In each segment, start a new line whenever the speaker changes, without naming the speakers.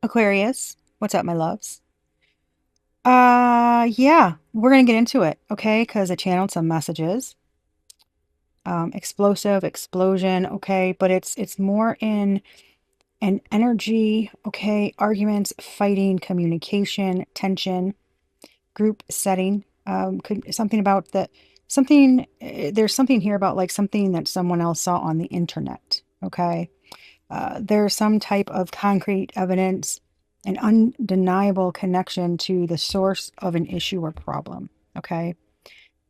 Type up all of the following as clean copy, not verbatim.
Aquarius, what's up, my loves? Yeah, we're gonna get into it, okay? Because I channeled some messages. Explosive, explosion, okay, but it's more in an energy, okay, arguments, fighting, communication, tension, group setting. Could something about the something there's something here about like something that someone else saw on the internet, okay? There's some type of concrete evidence, an undeniable connection to the source of an issue or problem. Okay.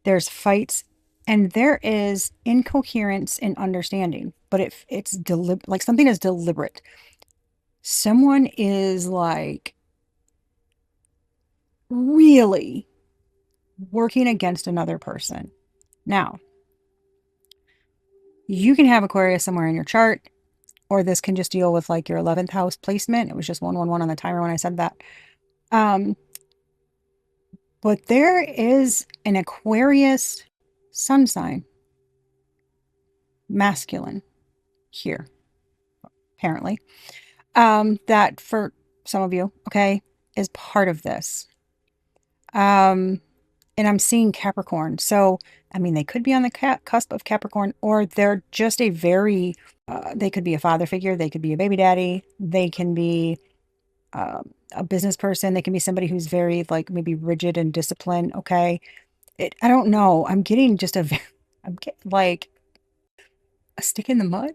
There's fights and there is incoherence in understanding, but if it's like something is deliberate, someone is like really working against another person. Now, you can have Aquarius somewhere in your chart, or this can just deal with like your 11th house placement. It was just 111 on the timer when I said that. Um, But there is an Aquarius sun sign, masculine here, apparently, that for some of you, okay, is part of this. Um, and I'm seeing Capricorn. So, I mean, they could be on the cusp of Capricorn, or they're just a very, they could be a father figure, they could be a baby daddy, they can be a business person, they can be somebody who's very, like, maybe rigid and disciplined, okay? I don't know. I'm getting just I'm getting like a stick in the mud.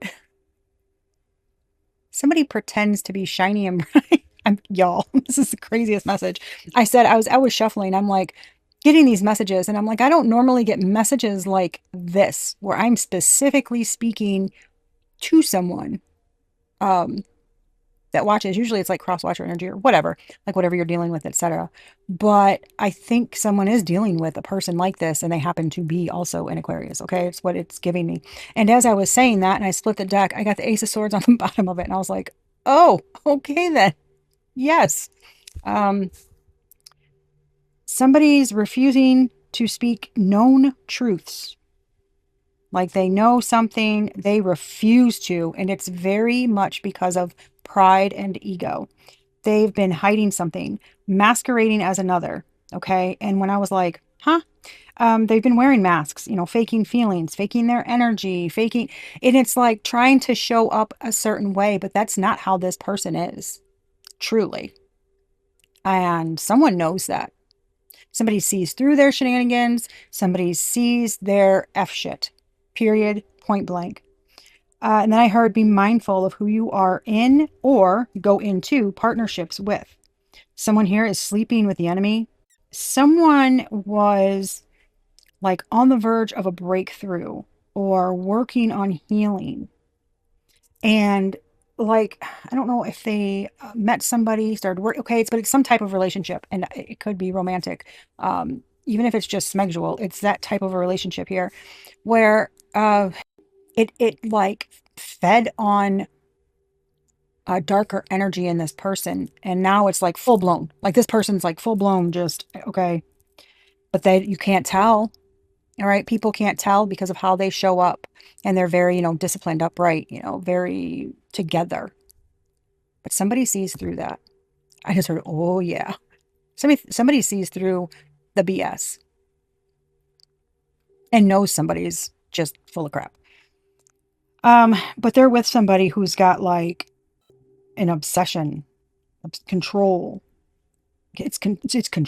Somebody pretends to be shiny and bright. Y'all, this is the craziest message. I was shuffling. I'm like getting these messages and I'm like, I don't normally get messages like this where I'm specifically speaking to someone. Um, that watches. Usually it's like cross watcher energy or whatever, like whatever you're dealing with, etc. But I think someone is dealing with a person like this and they happen to be also in Aquarius. Okay. It's what it's giving me. And as I was saying that and I split the deck, I got the Ace of Swords on the bottom of it. And I was like, oh, okay then. Yes. Um, Somebody's refusing to speak known truths. Like they know something, they refuse to. And it's very much because of pride and ego. They've been hiding something, masquerading as another. Okay. And when I was like, huh? They've been wearing masks, faking feelings, faking their energy, faking, and it's like trying to show up a certain way, but that's not how this person is, truly. And someone knows that. Somebody sees through their shenanigans, somebody sees their F shit, period, point blank. And then I heard be mindful of who you are in or go into partnerships with. Someone here is sleeping with the enemy. Someone was like on the verge of a breakthrough or working on healing. And like, I don't know if they met somebody, started work. Okay, but it's some type of relationship and it could be romantic. Even if it's just sexual, it's that type of a relationship here where it like fed on a darker energy in this person. And now it's like full blown. Like this person's like full blown, just okay. But you can't tell. All right. People can't tell because of how they show up. And they're very, disciplined, upright, very together. But somebody sees through that. I just heard, oh yeah. Somebody sees through the BS and knows somebody's just full of crap. But they're with somebody who's got like an obsession, control. It's control,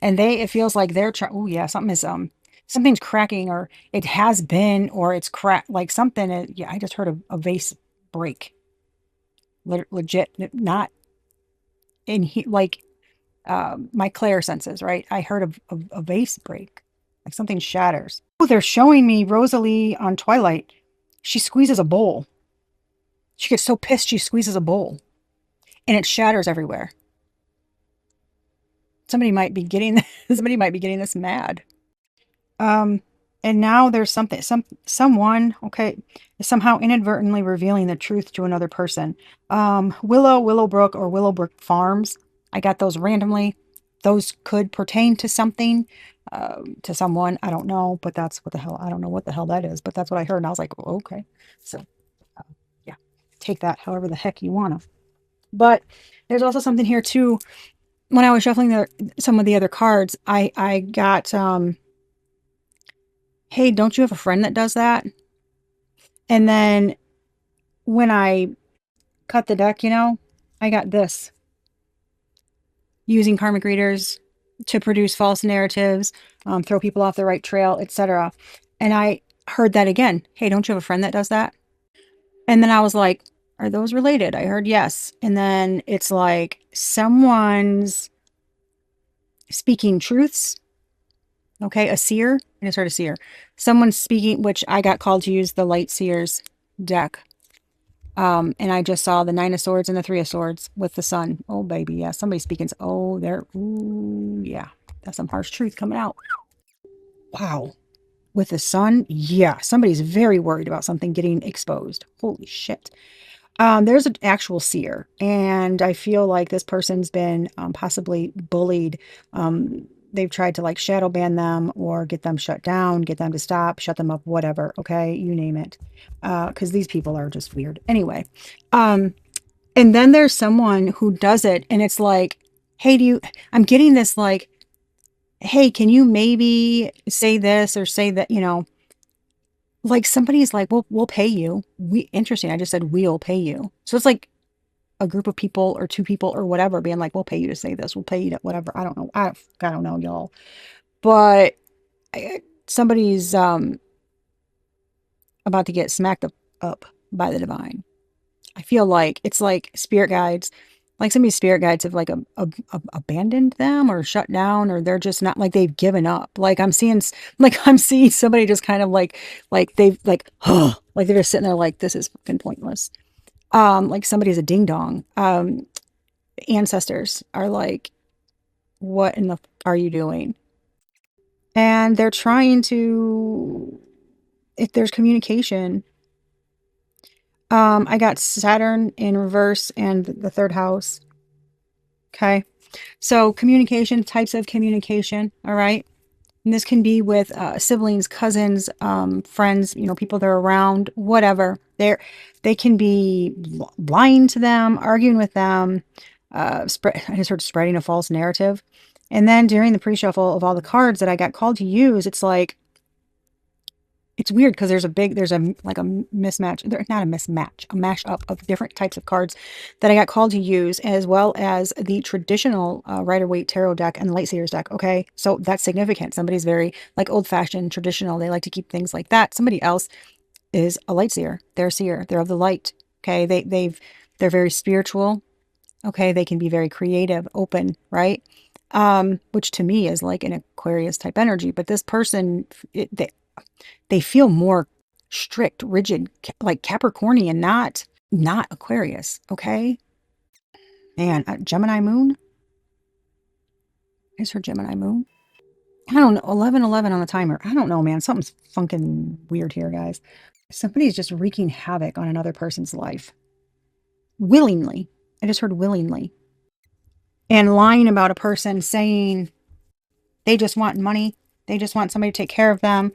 and it feels like they're trying. Oh yeah, something's cracking, or it has been, or it's cracked, like something. Yeah, I just heard a vase break. Legit, not in here, like my Claire senses, right? I heard a vase break, like something shatters. Oh, they're showing me Rosalie on Twilight. She squeezes a bowl. She gets so pissed she squeezes a bowl, and it shatters everywhere. Somebody might be getting somebody might be getting this mad. Um, and now there's someone, okay, is somehow inadvertently revealing the truth to another person. Willowbrook or Willowbrook Farms. I got those randomly. Those could pertain to something, to someone. I don't know, but that's what the hell. I don't know what the hell that is, but that's what I heard. And I was like, oh, okay. So, uh, yeah. take that however the heck you want to. But there's also something here too. When I was shuffling some of the other cards, I got, hey, don't you have a friend that does that? And then when I cut the deck, I got this. Using karmic readers to produce false narratives, throw people off the right trail, etc. And I heard that again. Hey, don't you have a friend that does that? And then I was like, are those related? I heard yes. And then it's like someone's speaking truths. Okay, a seer. I just heard a seer. Someone's speaking, which I got called to use the Light Seers deck. And I just saw the Nine of Swords and the Three of Swords with the Sun. Oh, baby, yeah. Somebody's speaking. Oh, there. Ooh, yeah. That's some harsh truth coming out. Wow. With the Sun, yeah. Somebody's very worried about something getting exposed. Holy shit. There's an actual seer, and I feel like this person's been possibly bullied. They've tried to like shadow ban them or get them shut down, get them to stop, shut them up, whatever. Okay, you name it. Because these people are just weird. Anyway, and then there's someone who does it, and it's like, hey, I'm getting this like, hey, can you maybe say this or say that, like somebody's like, we'll pay you. Interesting. I just said we'll pay you. So it's like a group of people or two people or whatever being like, we'll pay you to say this. We'll pay you to whatever. I don't know. I don't know, y'all. But somebody's about to get smacked up by the divine. I feel like it's like spirit guides, like some of these spirit guides have like abandoned them or shut down, or they're just not, like they've given up. I'm seeing somebody just kind of like they've like, like they're just sitting there like, this is fucking pointless. Like somebody's a ding dong. Ancestors are like, what in the are you doing? And they're trying to, if there's communication. I got Saturn in reverse and the third house. Okay. So communication, types of communication. All right. And this can be with siblings, cousins, friends, people they're around, whatever. They can be lying to them, arguing with them. I just heard spreading a false narrative. And then during the pre-shuffle of all the cards that I got called to use, it's like, it's weird because there's a like a mismatch. Not a mismatch, a mashup of different types of cards that I got called to use, as well as the traditional Rider-Waite tarot deck and the Light Seers deck. Okay, so that's significant. Somebody's very like old-fashioned, traditional. They like to keep things like that. Somebody else is a light seer. They're a seer. They're of the light. Okay, they're very spiritual. Okay, they can be very creative, open, right? Which to me is like an Aquarius type energy. But this person, they feel more strict, rigid, like Capricornian, not Aquarius. Okay, and Gemini moon. Is her Gemini moon? I don't know. 11:11 on the timer. I don't know, man. Something's funkin' weird here, guys. Somebody's just wreaking havoc on another person's life willingly. I just heard willingly, and lying about a person, saying they just want money. They just want somebody to take care of them.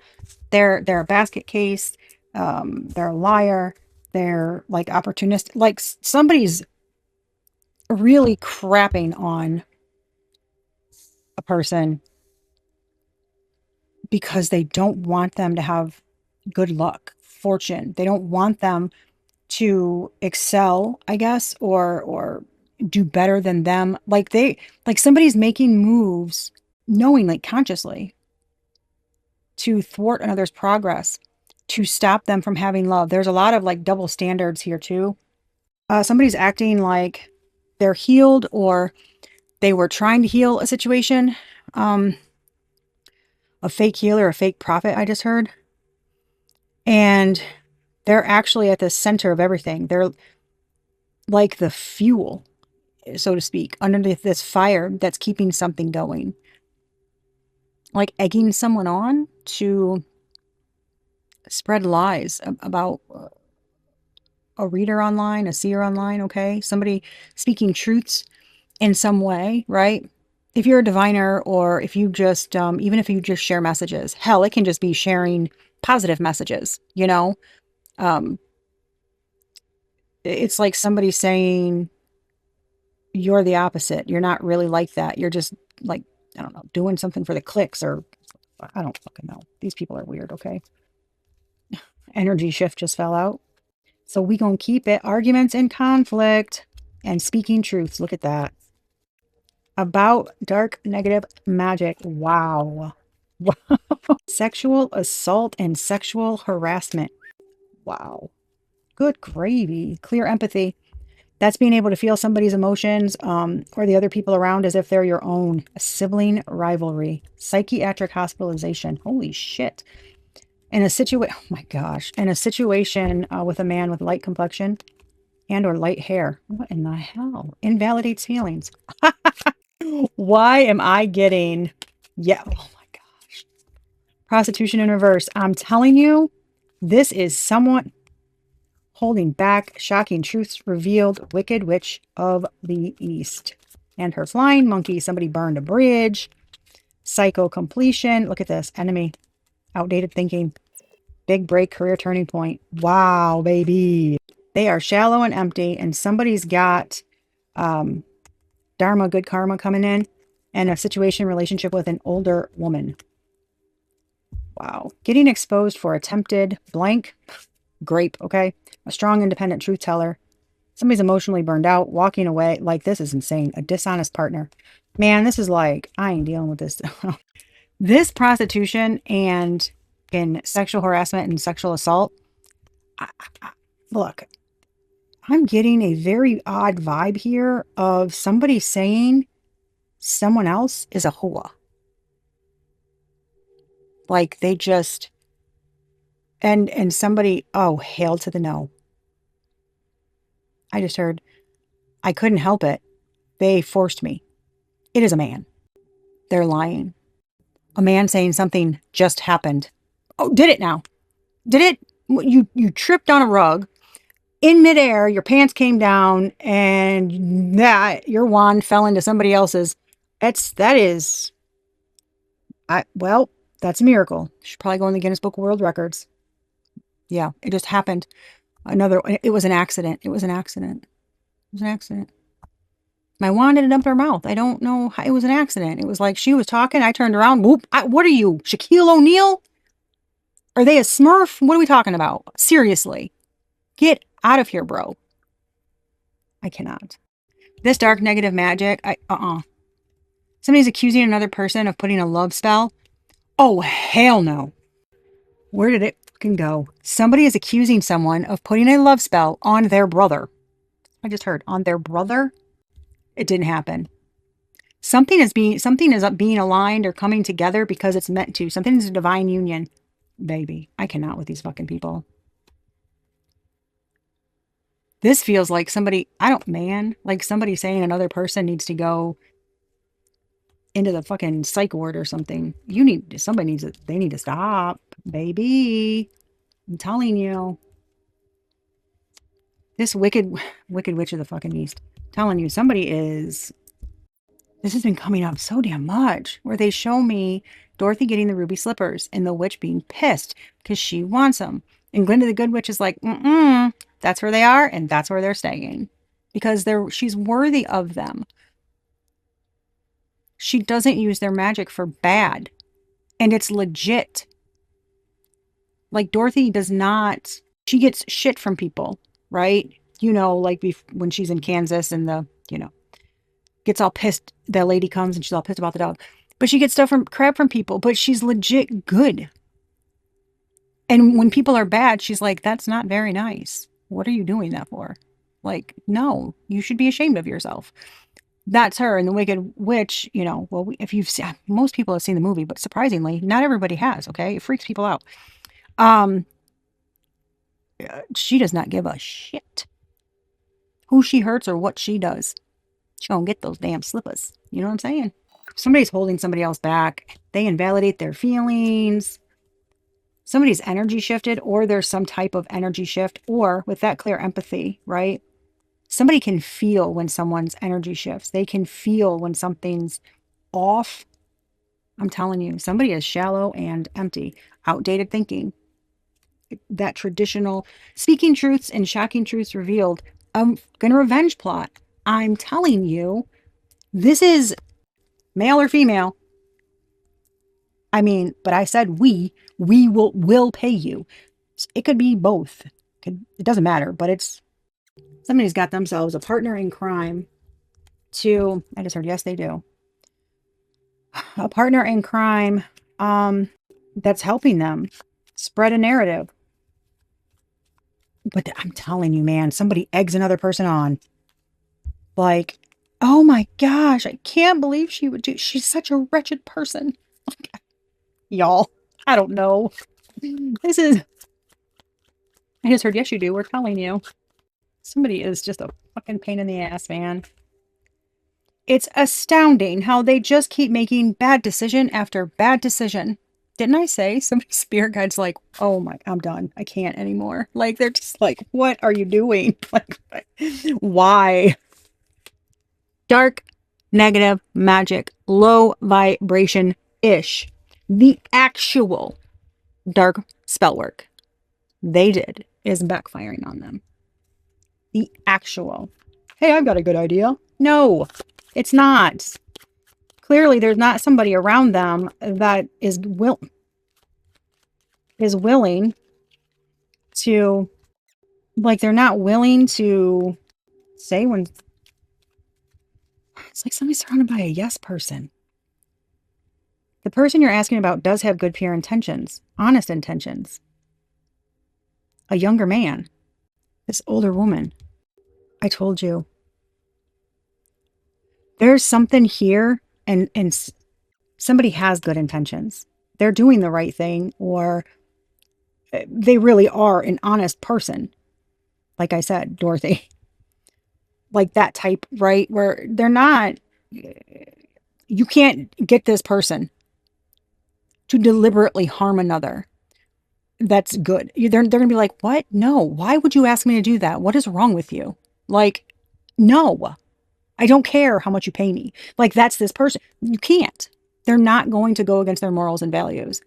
They're a basket case. They're a liar. They're like opportunistic. Like somebody's really crapping on a person because they don't want them to have good luck, fortune. They don't want them to excel, I guess, or do better than them. Like somebody's making moves knowing, like consciously, to thwart another's progress, to stop them from having love. There's a lot of like double standards here too. Somebody's acting like they're healed or they were trying to heal a situation. A fake healer, a fake prophet, I just heard. And they're actually at the center of everything. They're like the fuel, so to speak, underneath this fire that's keeping something going. Like egging someone on to spread lies about a reader online, a seer online, okay? Somebody speaking truths in some way, right? If you're a diviner, or if you just, even if you just share messages, hell, it can just be sharing positive messages, um, It's like somebody saying you're the opposite. You're not really like that. You're just like, I don't know, doing something for the clicks, or I don't fucking know. These people are weird, okay? Energy shift just fell out. So we gonna keep it. Arguments and conflict and speaking truths. Look at that. About dark negative magic. Wow. Sexual assault and sexual harassment. Wow. Good gravy. Clear empathy. That's being able to feel somebody's emotions, or the other people around as if they're your own. A sibling rivalry. Psychiatric hospitalization. Holy shit. In a situation, oh my gosh, in a situation with a man with light complexion and or light hair. What in the hell? Invalidates feelings. Why am I getting, yeah, oh my gosh. Prostitution in reverse. I'm telling you, this is someone holding back, shocking truths revealed, wicked witch of the East. And her flying monkey, somebody burned a bridge, psycho completion. Look at this, enemy, outdated thinking, big break, career turning point. Wow, baby. They are shallow and empty, and somebody's got dharma, good karma coming in, and a situation relationship with an older woman. Wow. Getting exposed for attempted blank grape, okay? A strong, independent truth teller. Somebody's emotionally burned out, walking away. Like, this is insane. A dishonest partner. Man, this is like, I ain't dealing with this. This prostitution and in sexual harassment and sexual assault. Look, I'm getting a very odd vibe here of somebody saying someone else is a hua. Like they just, and somebody, oh, hail to the no. I just heard, I couldn't help it. They forced me. It is a man. They're lying. A man saying something just happened. Oh, did it now? Did it? You tripped on a rug in midair. Your pants came down, and that your wand fell into somebody else's. That is. Well, that's a miracle. Should probably go in the Guinness Book of World Records. Yeah, it just happened. It was an accident. It was an accident. It was an accident. My wand ended up in her mouth. I don't know how, it was an accident. It was like she was talking. I turned around. Whoop. What are you, Shaquille O'Neal? Are they a Smurf? What are we talking about? Seriously. Get out of here, bro. I cannot. This dark negative magic. Somebody's accusing another person of putting a love spell. Oh, hell no. Where did it fucking go? Somebody is accusing someone of putting a love spell on their brother. I just heard on their brother. It didn't happen. Something is being aligned or coming together because it's meant to. Something is a divine union. Baby, I cannot with these fucking people. This feels like somebody, like somebody saying another person needs to go into the fucking psych ward or something. They need to stop, baby. I'm telling you. This wicked witch of the fucking East. I'm telling you, this has been coming up so damn much, where they show me Dorothy getting the ruby slippers and the witch being pissed because she wants them. And Glinda the good witch is like, that's where they are and that's where they're staying because she's worthy of them. She doesn't use their magic for bad, and it's legit. Like Dorothy does not, she gets shit from people, right? Like when she's in Kansas and gets all pissed. The lady comes and she's all pissed about the dog, but she gets crap from people, but she's legit good. And when people are bad, she's like, that's not very nice. What are you doing that for? Like, no, you should be ashamed of yourself. That's her. And the Wicked Witch, well, if you've seen, most people have seen the movie, but surprisingly, not everybody has. Okay. It freaks people out. She does not give a shit who she hurts or what she does. She gonna get those damn slippers. You know what I'm saying? Somebody's holding somebody else back. They invalidate their feelings. Somebody's energy shifted, or there's some type of energy shift, or with that clear empathy, right? Somebody can feel when someone's energy shifts. They can feel when something's off. I'm telling you, somebody is shallow and empty. Outdated thinking. That traditional speaking truths and shocking truths revealed. a fucking revenge plot. I'm telling you, this is male or female. I mean, but I said we will pay you. It could be both. It doesn't matter, but it's somebody's got themselves a partner in crime to, I just heard, yes, they do. A partner in crime that's helping them spread a narrative. But I'm telling you, man, somebody eggs another person on. Like, oh my gosh, I can't believe she would do. She's such a wretched person. Y'all, I don't know. This is, I just heard, yes, you do. We're telling you. Somebody is just a fucking pain in the ass, man. It's astounding how they just keep making bad decision after bad decision. Didn't I say somebody's spirit guide's like, oh my, I'm done. I can't anymore. Like, they're just like, what are you doing? Like, why? Dark, negative, magic, low vibration-ish. The actual dark spell work they did is backfiring on them. The actual, hey, I've got a good idea. No, it's not. Clearly, there's not somebody around them that is willing to, like, they're not willing to say when it's like somebody's surrounded by a yes person. The person you're asking about does have good pure intentions, honest intentions. A younger man, this older woman. I told you. There's something here, and somebody has good intentions. They're doing the right thing, or they really are an honest person. Like I said, Dorothy. Like that type, right? Where they're not, you can't get this person to deliberately harm another. That's good. They're going to be like, what? No. Why would you ask me to do that? What is wrong with you? Like, no. I don't care how much you pay me. Like, that's this person. You can't. They're not going to go against their morals and values.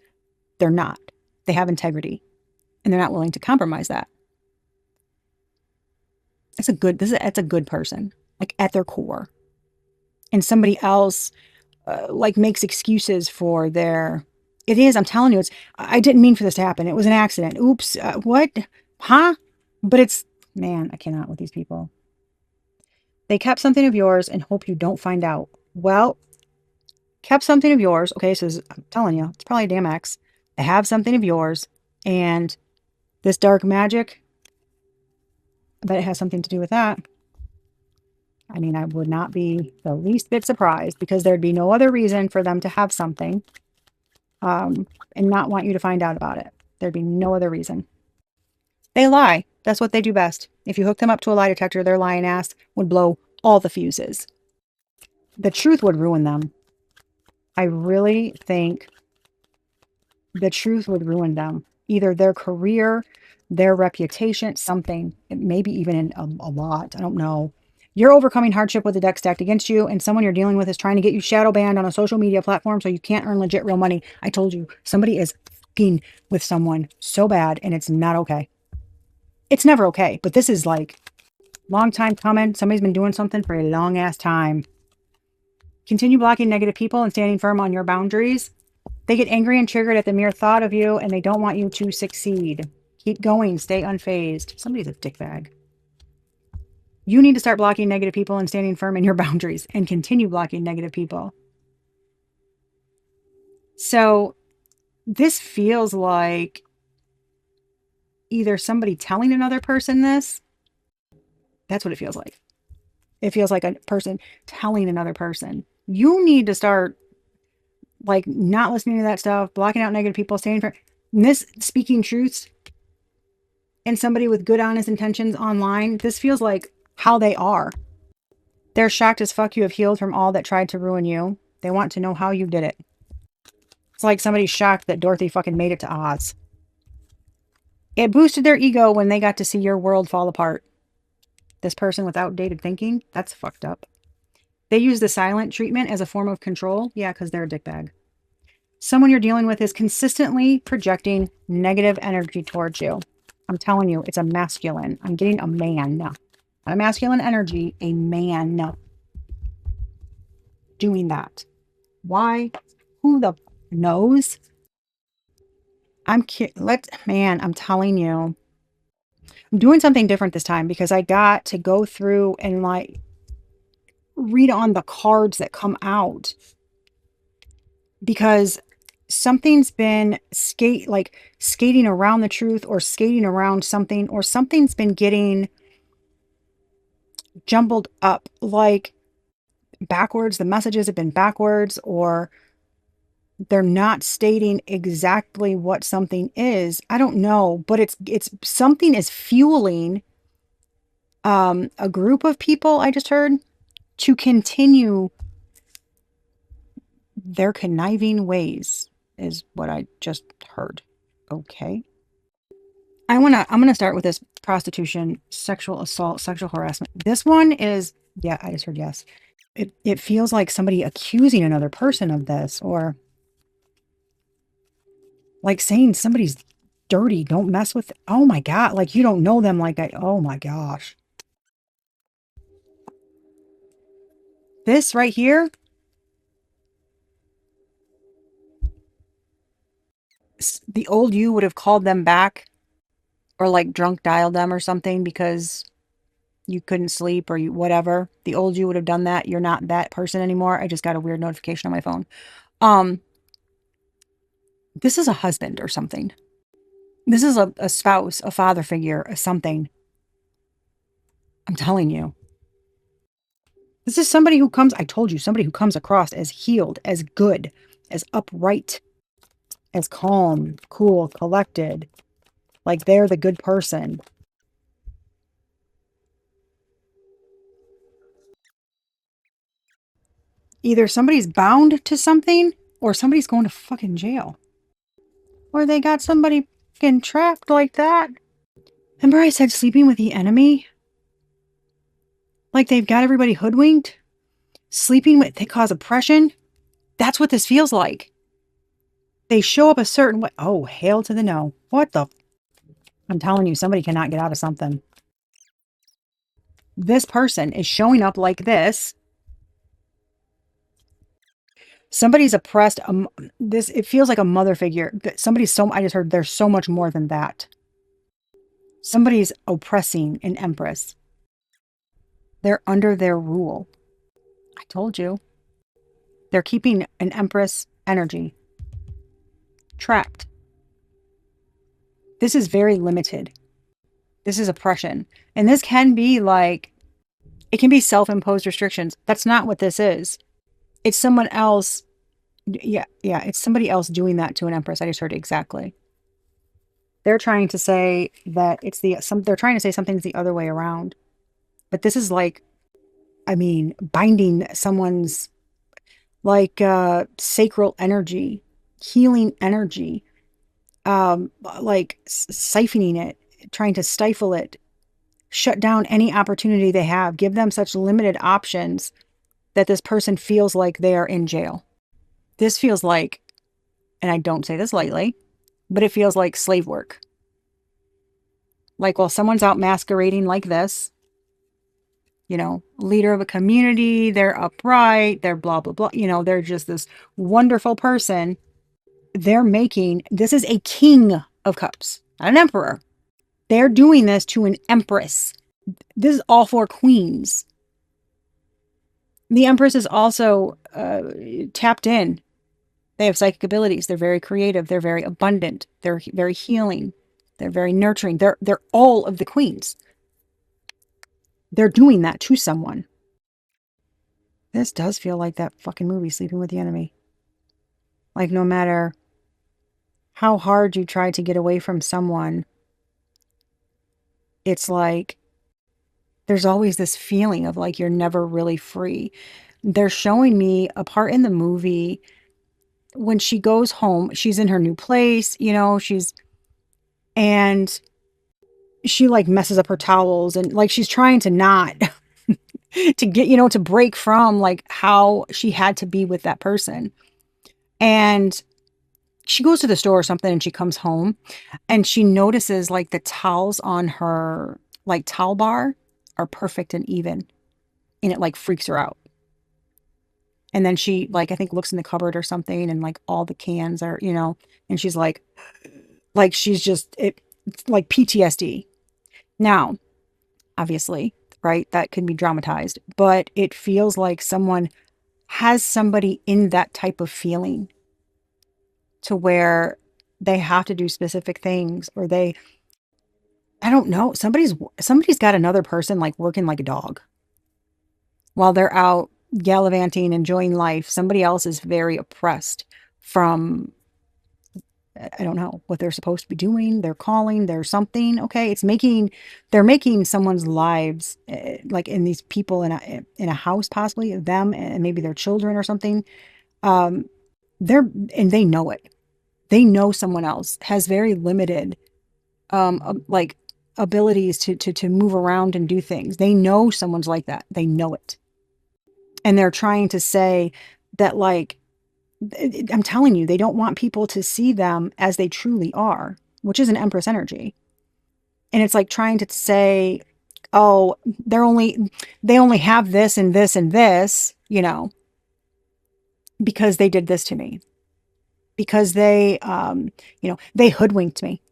They're not. They have integrity, and they're not willing to compromise that. It's a good person, like at their core. And somebody else like makes excuses for their, it is, I'm telling you, I didn't mean for this to happen. It was an accident. Oops. What? Huh? But it's, man, I cannot with these people. They kept something of yours and hope you don't find out. Well, kept something of yours. Okay, so I'm telling you, it's probably a damn ex. They have something of yours, and this dark magic, I bet it has something to do with that. I mean, I would not be the least bit surprised, because there'd be no other reason for them to have something and not want you to find out about it. There'd be no other reason. They lie. That's what they do best. If you hook them up to a lie detector, their lying ass would blow all the fuses. The truth would ruin them. I really think the truth would ruin them. Either their career, their reputation, something, maybe even in a lot. I don't know. You're overcoming hardship with the deck stacked against you, and someone you're dealing with is trying to get you shadow banned on a social media platform so you can't earn legit real money. I told you, somebody is fucking with someone so bad, and it's not okay. It's never okay, but this is like long time coming. Somebody's been doing something for a long ass time. Continue blocking negative people and standing firm on your boundaries. They get angry and triggered at the mere thought of you, and they don't want you to succeed. Keep going. Stay unfazed. Somebody's a dickbag. You need to start blocking negative people and standing firm in your boundaries, and continue blocking negative people. So this feels like either somebody telling another person this. That's what it feels like. It feels like a person telling another person. You need to start, like, not listening to that stuff, blocking out negative people, standing for this, speaking truths. And somebody with good, honest intentions online, this feels like how they are. They're shocked as fuck you have healed from all that tried to ruin you. They want to know how you did it. It's like somebody's shocked that Dorothy fucking made it to Oz. It boosted their ego when they got to see your world fall apart. This person with outdated thinking, that's fucked up. They use the silent treatment as a form of control. Yeah, because they're a dickbag. Someone you're dealing with is consistently projecting negative energy towards you. I'm telling you, it's a masculine. I'm getting a man now. a masculine energy, a man doing that. Why? Who the knows? Man, I'm telling you, I'm doing something different this time because I got to go through and like read on the cards that come out because something's been skating around the truth or skating around something, or something's been getting jumbled up, like backwards. The messages have been backwards, or they're not stating exactly what something is. I don't know, but it's something is fueling a group of people, I just heard, to continue their conniving ways, is what I just heard. Okay. I'm gonna start with this: prostitution, sexual assault, sexual harassment. This one is, yeah, I just heard yes. It feels like somebody accusing another person of this, or like saying somebody's dirty, don't mess with, oh my God, like you don't know them, oh my gosh. This right here, the old you would have called them back, or like drunk dialed them or something because you couldn't sleep, or you whatever. The old you would have done that. You're not that person anymore. I just got a weird notification on my phone. Um, this is a husband or something. This is a spouse, a father figure, a something. I'm telling you. This is somebody who comes, I told you, somebody who comes across as healed, as good, as upright, as calm, cool, collected. Like they're the good person. Either somebody's bound to something, or somebody's going to fucking jail. Or they got somebody fucking trapped like that. Remember I said sleeping with the enemy? Like they've got everybody hoodwinked? Sleeping with, they cause oppression? That's what this feels like. They show up a certain way. Oh, hail to the no. What the? I'm telling you, somebody cannot get out of something. This person is showing up like this. Somebody's oppressed. It feels like a mother figure. I just heard there's so much more than that. Somebody's oppressing an empress. They're under their rule. I told you. They're keeping an empress energy trapped. This is very limited. This is oppression. And this can be like, it can be self-imposed restrictions. That's not what this is. It's someone else. Yeah, it's somebody else doing that to an empress. I just heard exactly. They're trying to say that they're trying to say something's the other way around. But this is like, I mean, binding someone's like sacral energy, healing energy, like siphoning it, trying to stifle it, shut down any opportunity they have, give them such limited options that this person feels like they are in jail. This feels like, and I don't say this lightly, but it feels like slave work. Like while someone's out masquerading like this, leader of a community, they're upright, they're blah, blah, blah, they're just this wonderful person. This is a king of cups, not an emperor. They're doing this to an empress. This is all for queens. The empress is also tapped in. They have psychic abilities. They're very creative. They're very abundant. They're very healing. They're very nurturing. They're all of the queens. They're doing that to someone. This does feel like that fucking movie, Sleeping with the Enemy. Like no matter how hard you try to get away from someone, it's like there's always this feeling of like you're never really free. They're showing me a part in the movie when she goes home. She's in her new place, and she like messes up her towels, and like she's trying to not to get, to break from like how she had to be with that person. And she goes to the store or something, and she comes home and she notices like the towels on her like towel bar are perfect and even. And it like freaks her out. And then she like, I think looks in the cupboard or something and like all the cans are, and she's like she's just, it's like PTSD. Now, obviously, right, that can be dramatized, but it feels like someone has somebody in that type of feeling to where they have to do specific things or I don't know, somebody's got another person like working like a dog while they're out gallivanting, enjoying life. Somebody else is very oppressed from, I don't know what they're supposed to be doing. They're calling, they're something. Okay. They're making someone's lives like in these people in a house, possibly them and maybe their children or something. Um, and they know it. They know someone else has very limited, like abilities to move around and do things. They know someone's like that. They know it. And they're trying to say that like, I'm telling you, they don't want people to see them as they truly are, which is an Empress energy. And it's like trying to say, oh, they only have this and this and this, because they did this to me, because they hoodwinked me.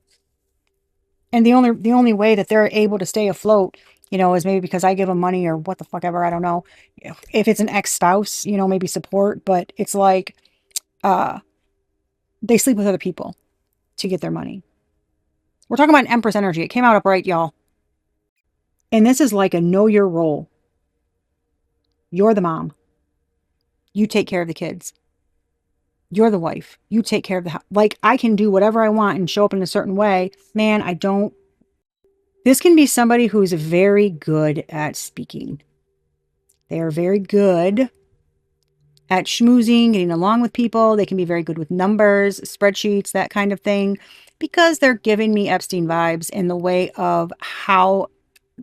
And the only way that they're able to stay afloat, is maybe because I give them money or what the fuck ever, I don't know. If it's an ex-spouse, maybe support, but it's like, uh, they sleep with other people to get their money. We're talking about an Empress energy. It came out upright, y'all. And this is like a know your role. You're the mom. You take care of the kids. You're the wife. You take care of the house. Like, I can do whatever I want and show up in a certain way. Man, I don't. This can be somebody who's very good at speaking. They are very good at schmoozing, getting along with people. They can be very good with numbers, spreadsheets, that kind of thing, because they're giving me Epstein vibes in the way of how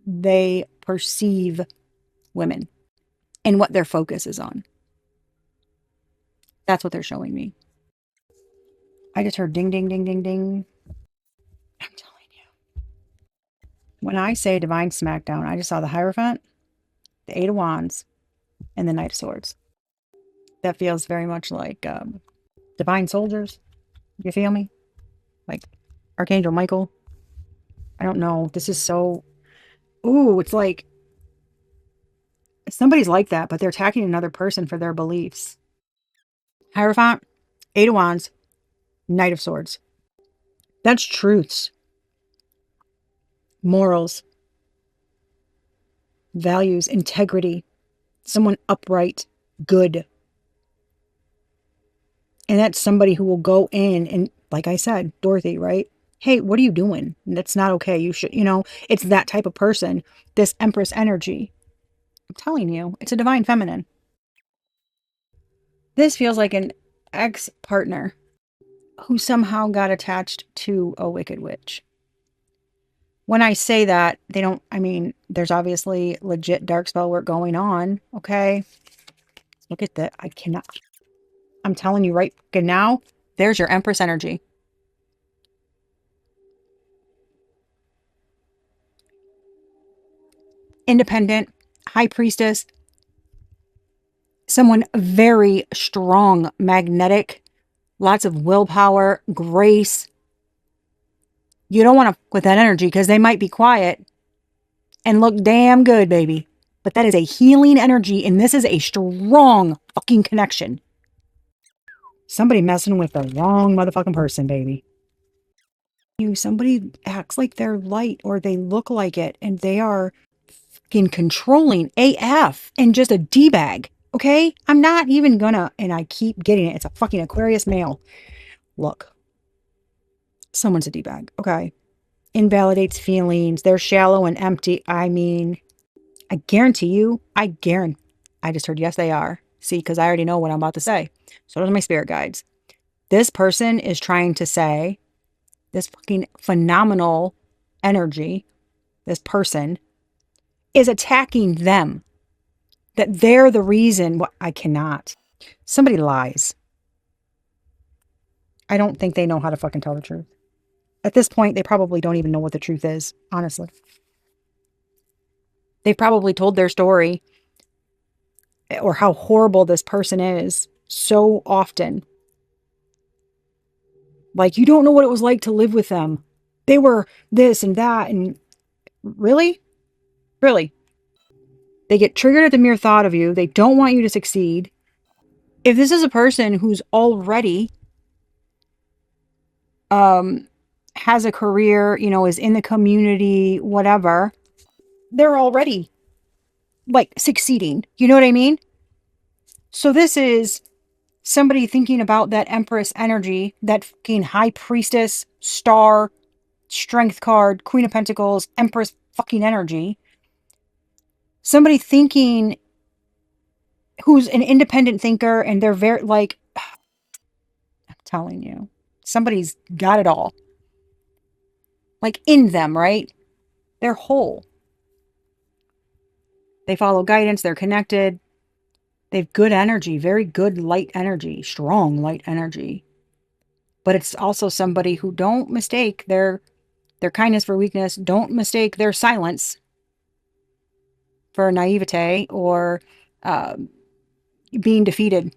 they perceive women and what their focus is on. That's what they're showing me. I just heard ding, ding, ding, ding, ding. I'm telling you. When I say divine smackdown, I just saw the Hierophant, the Eight of Wands, and the Knight of Swords. That feels very much like divine soldiers. You feel me? Like Archangel Michael. I don't know. This is so. Ooh, it's like somebody's like that, but they're attacking another person for their beliefs. Hierophant, Eight of Wands, Knight of Swords. That's truths, morals, values, integrity, someone upright, good. And that's somebody who will go in and, like I said, Dorothy, right? Hey, what are you doing? That's not okay. You should, it's that type of person, this Empress energy. I'm telling you, it's a divine feminine. This feels like an ex-partner who somehow got attached to a wicked witch. When I say that, there's obviously legit dark spell work going on. Okay. Look at that. I cannot. I'm telling you right now, there's your Empress energy. Independent, high priestess, someone very strong, magnetic, lots of willpower, grace. You don't want to with that energy because they might be quiet and look damn good, baby. But that is a healing energy, and this is a strong fucking connection. Somebody messing with the wrong motherfucking person, baby. Somebody acts like they're light or they look like it, and they are fucking controlling AF and just a D-bag. Okay? I'm not even gonna, and I keep getting it. It's a fucking Aquarius male. Look. Someone's a D-bag. Okay. Invalidates feelings. They're shallow and empty. I guarantee you, I just heard yes, they are. See, because I already know what I'm about to say. So those are my spirit guides. This person is trying to say, this fucking phenomenal energy, this person is attacking them. That they're the reason what I cannot. Somebody lies. I don't think they know how to fucking tell the truth. At this point, they probably don't even know what the truth is, honestly. They've probably told their story or how horrible this person is so often. Like, you don't know what it was like to live with them. They were this and that. And really? Really? They get triggered at the mere thought of you. They don't want you to succeed. If this is a person who's already um has a career, is in the community, whatever, they're already like succeeding. You know what I mean? So this is somebody thinking about that Empress energy, that fucking High Priestess, Star, Strength card, Queen of Pentacles, Empress fucking energy. Somebody thinking who's an independent thinker and they're very like, I'm telling you, somebody's got it all. Like in them, right? They're whole. They follow guidance, they're connected. They have good energy, very good light energy, strong light energy. But it's also somebody who don't mistake their kindness for weakness, don't mistake their silence for naivete or uh, being defeated.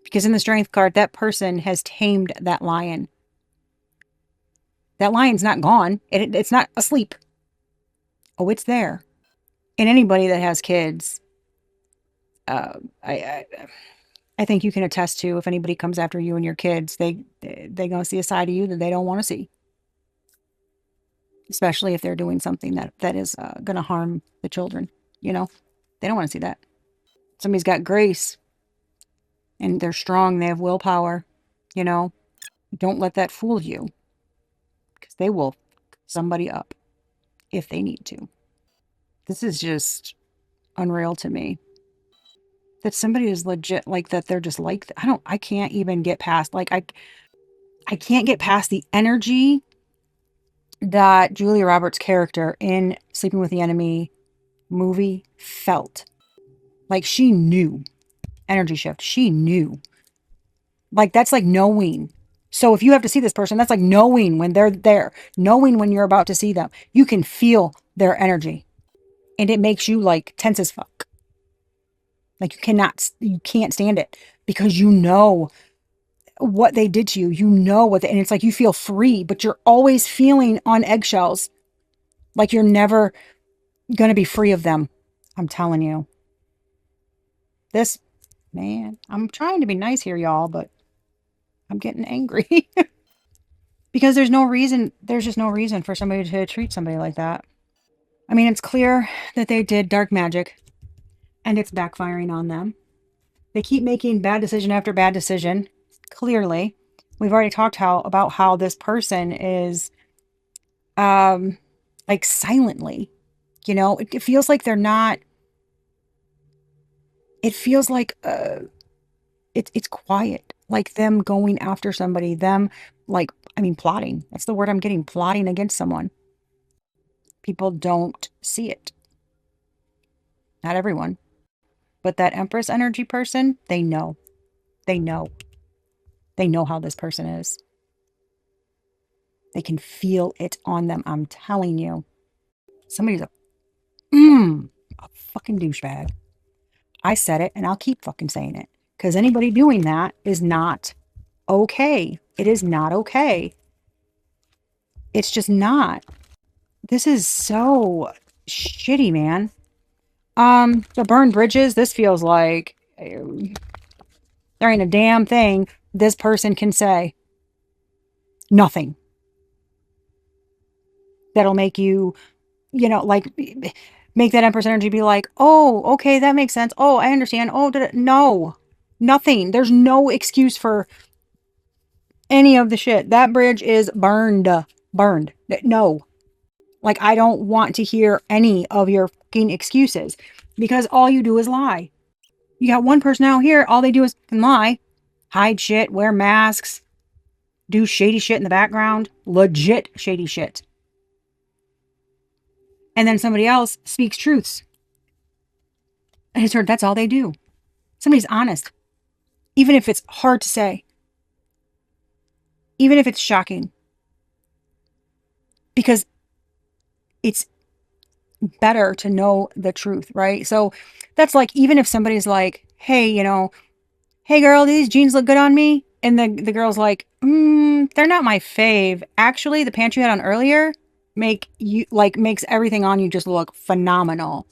Because in the strength card, that person has tamed that lion. That lion's not gone. It's not asleep. Oh, it's there. And anybody that has kids, uh, I, I I think you can attest to, if anybody comes after you and your kids, they gonna see a side of you that they don't want to see, especially if they're doing something that is gonna harm the children. You know, they don't want to see that. Somebody's got grace and they're strong. They have willpower. You know, don't let that fool you because they will fuck somebody up if they need to. This is just unreal to me. That somebody is legit like that. They're just like, I can't even get past, like, I can't get past the energy that Julia Roberts' character in Sleeping with the Enemy movie felt. Like, she knew. Energy shift. She knew. Like, that's like knowing. So if you have to see this person, that's like knowing when they're there, knowing when you're about to see them. You can feel their energy. And it makes you like tense as fuck. Like, you can't stand it because you know what they did to you. You know and it's like you feel free, but you're always feeling on eggshells. Like you're never going to be free of them. I'm telling you. This, man, I'm trying to be nice here, y'all, but I'm getting angry. Because there's just no reason for somebody to treat somebody like that. I mean, it's clear that they did dark magic and it's backfiring on them. They keep making bad decision after bad decision. Clearly, we've already talked about how this person is like silently, it feels like they're not, it feels like it's quiet, like them going after somebody, them like, I mean, plotting. That's the word I'm getting, plotting against someone. People don't see it. Not everyone. But that Empress energy person, they know. They know. They know how this person is. They can feel it on them. I'm telling you. Somebody's a fucking douchebag. I said it and I'll keep fucking saying it. Because anybody doing that is not okay. It is not okay. It's just not. This is so shitty, man. The burned bridges, this feels like there ain't a damn thing this person can say. Nothing. That'll make you, like, make that Empress energy be like, oh, okay, that makes sense. Oh, I understand. Oh, no, nothing. There's no excuse for any of the shit. That bridge is burned. Burned. No. Like, I don't want to hear any of your fucking excuses because all you do is lie. You got one person out here, all they do is lie, hide shit, wear masks, do shady shit in the background, legit shady shit. And then somebody else speaks truths. And it's heard that's all they do. Somebody's honest, even if it's hard to say, even if it's shocking, because it's better to know the truth, right? So that's like, even if somebody's like, hey, hey girl, these jeans look good on me. And the girl's like, they're not my fave. Actually, the pants you had on earlier makes everything on you just look phenomenal.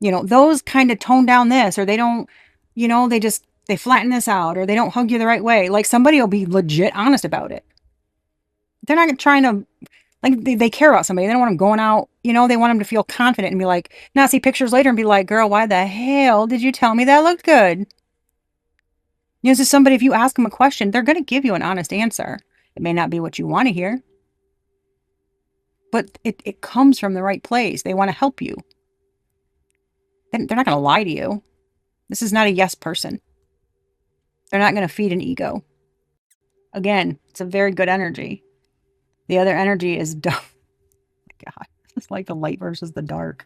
Those kind of tone down this, or they don't, they flatten this out, or they don't hug you the right way. Like, somebody will be legit honest about it. They're not trying to, like, they care about somebody. They don't want them going out, they want them to feel confident and be like, not see pictures later and be like, girl, why the hell did you tell me that looked good? So somebody, if you ask them a question, they're going to give you an honest answer. It may not be what you want to hear, but it comes from the right place. They want to help you. They're not going to lie to you. This is not a yes person. They're not going to feed an ego. Again, it's a very good energy. The other energy is dumb. God, it's like the light versus the dark.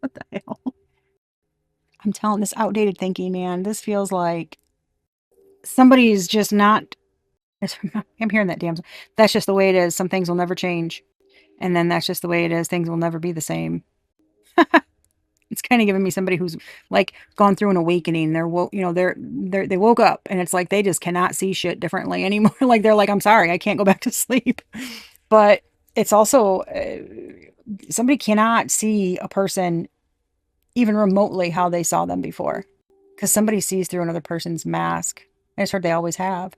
What the hell? I'm telling this outdated thinking, man. This feels like somebody's just not. I'm hearing that damn. That's just the way it is. Some things will never change. And then that's just the way it is. Things will never be the same. It's kind of giving me somebody who's like gone through an awakening. They're woke, they woke up and it's like they just cannot see shit differently anymore. Like, they're like, I'm sorry, I can't go back to sleep. But it's also somebody cannot see a person even remotely how they saw them before, because somebody sees through another person's mask. I just heard they always have.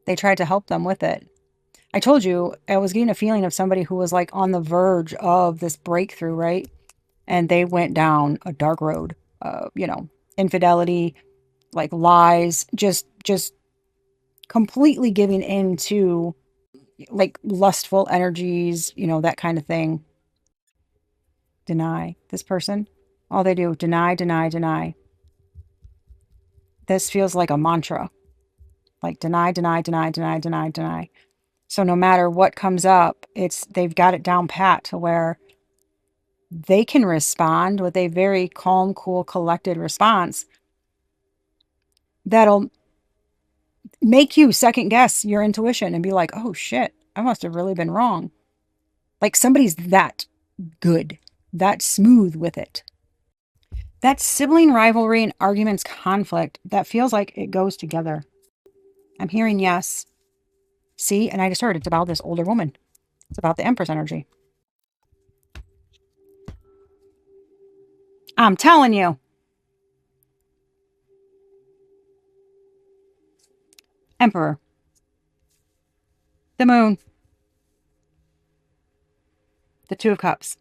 They tried to help them with it. I told you I was getting a feeling of somebody who was like on the verge of this breakthrough, right? And they went down a dark road, infidelity, like lies, just completely giving in to like lustful energies, that kind of thing. Deny this person. All they do, deny, deny, deny. This feels like a mantra. Like, deny, deny, deny, deny, deny, deny. So no matter what comes up, they've got it down pat to where they can respond with a very calm, cool, collected response that'll make you second guess your intuition and be like, oh shit, I must have really been wrong. Like, somebody's that good, that smooth with it. That sibling rivalry and arguments conflict, that feels like it goes together. I'm hearing yes. See, and I just heard it's about this older woman. It's about the Empress energy. I'm telling you. Emperor. The moon. The Two of Cups.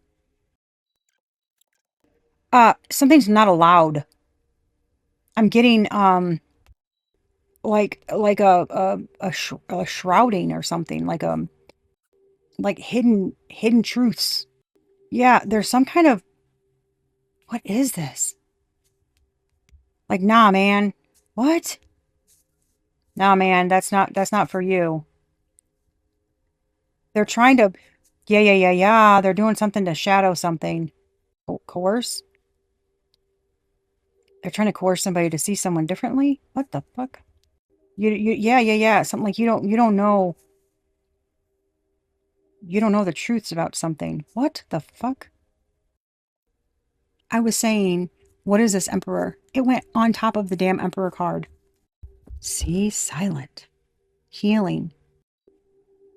Something's not allowed. I'm getting like a shrouding or something, like hidden truths. Yeah, there's some kind of, what is this? Like, nah, man. What? Nah, man, that's not for you. They're trying to, yeah, yeah, yeah, yeah. They're doing something to shadow something. Coerce? They're trying to coerce somebody to see someone differently? What the fuck? Yeah, yeah, yeah. Something like you don't know the truths about something. What the fuck? I was saying, what is this Emperor? It went on top of the damn Emperor card. See, silent. Healing.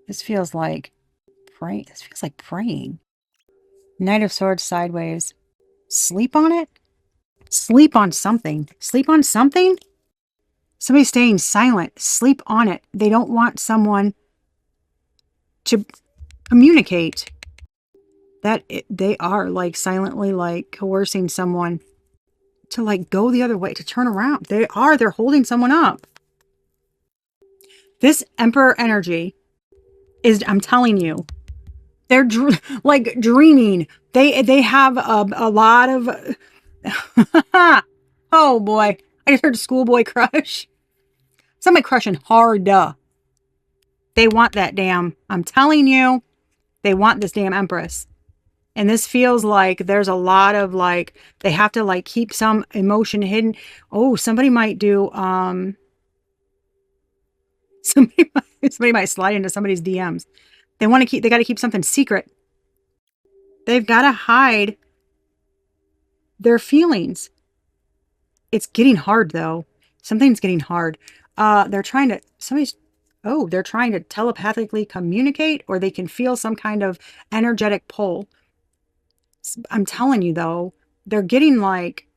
This feels like praying. This feels like praying. Knight of Swords sideways. Sleep on it? Sleep on something. Sleep on something? Somebody's staying silent. Sleep on it. They don't want someone to communicate that they are like silently like coercing someone to like go the other way, to turn around. They're holding someone up. This Emperor energy is, I'm telling you, they're like dreaming. They have a lot of, oh boy, I just heard schoolboy crush. Somebody crushing hard. They want that damn, I'm telling you, they want this damn Empress. And this feels like there's a lot of like, they have to like keep some emotion hidden. Oh, somebody might do, somebody might slide into somebody's DMs. They got to keep something secret. They've got to hide Their feelings. It's getting hard though. Something's getting hard. They're trying to, they're trying to telepathically communicate, or they can feel some kind of energetic pull. I'm telling you though, they're getting like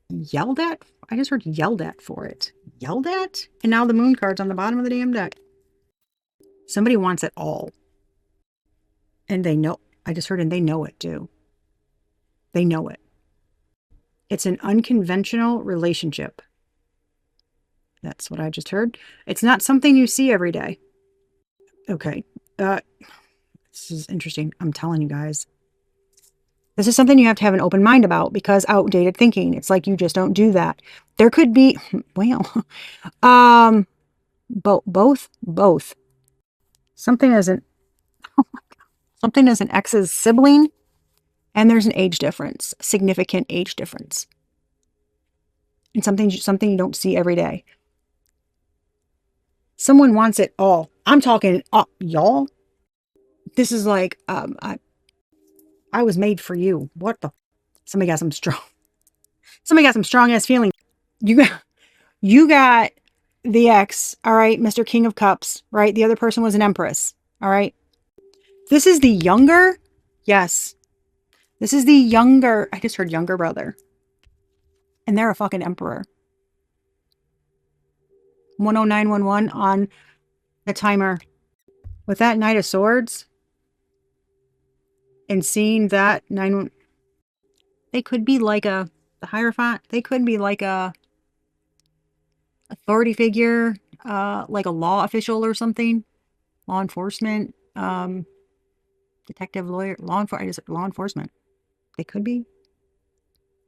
yelled at. I just heard yelled at for it. Yelled at? And now the moon card's on the bottom of the damn deck. Somebody wants it all. And they know, I just heard, and they know it too. They know it. It's an unconventional relationship. That's what I just heard. It's not something you see every day. Okay. This is interesting. I'm telling you guys. This is something you have to have an open mind about, because outdated thinking. It's like you just don't do that. There could be, well, both. Something is an ex's sibling, and there's an age difference, significant age difference. And something you don't see every day. Someone wants it all. I'm talking, y'all. This is like, I was made for you. What the? Somebody got some strong ass feelings. You got the ex, all right, Mr. King of Cups, right? The other person was an Empress, all right? This is the younger, yes. This is the younger, I just heard younger brother. And they're a fucking emperor. 10911 on the timer. With that Knight of Swords, and seeing that 9, they could be like the Hierophant, they could be like a authority figure, like a law official or something, law enforcement, detective, lawyer, law enforcement. They could be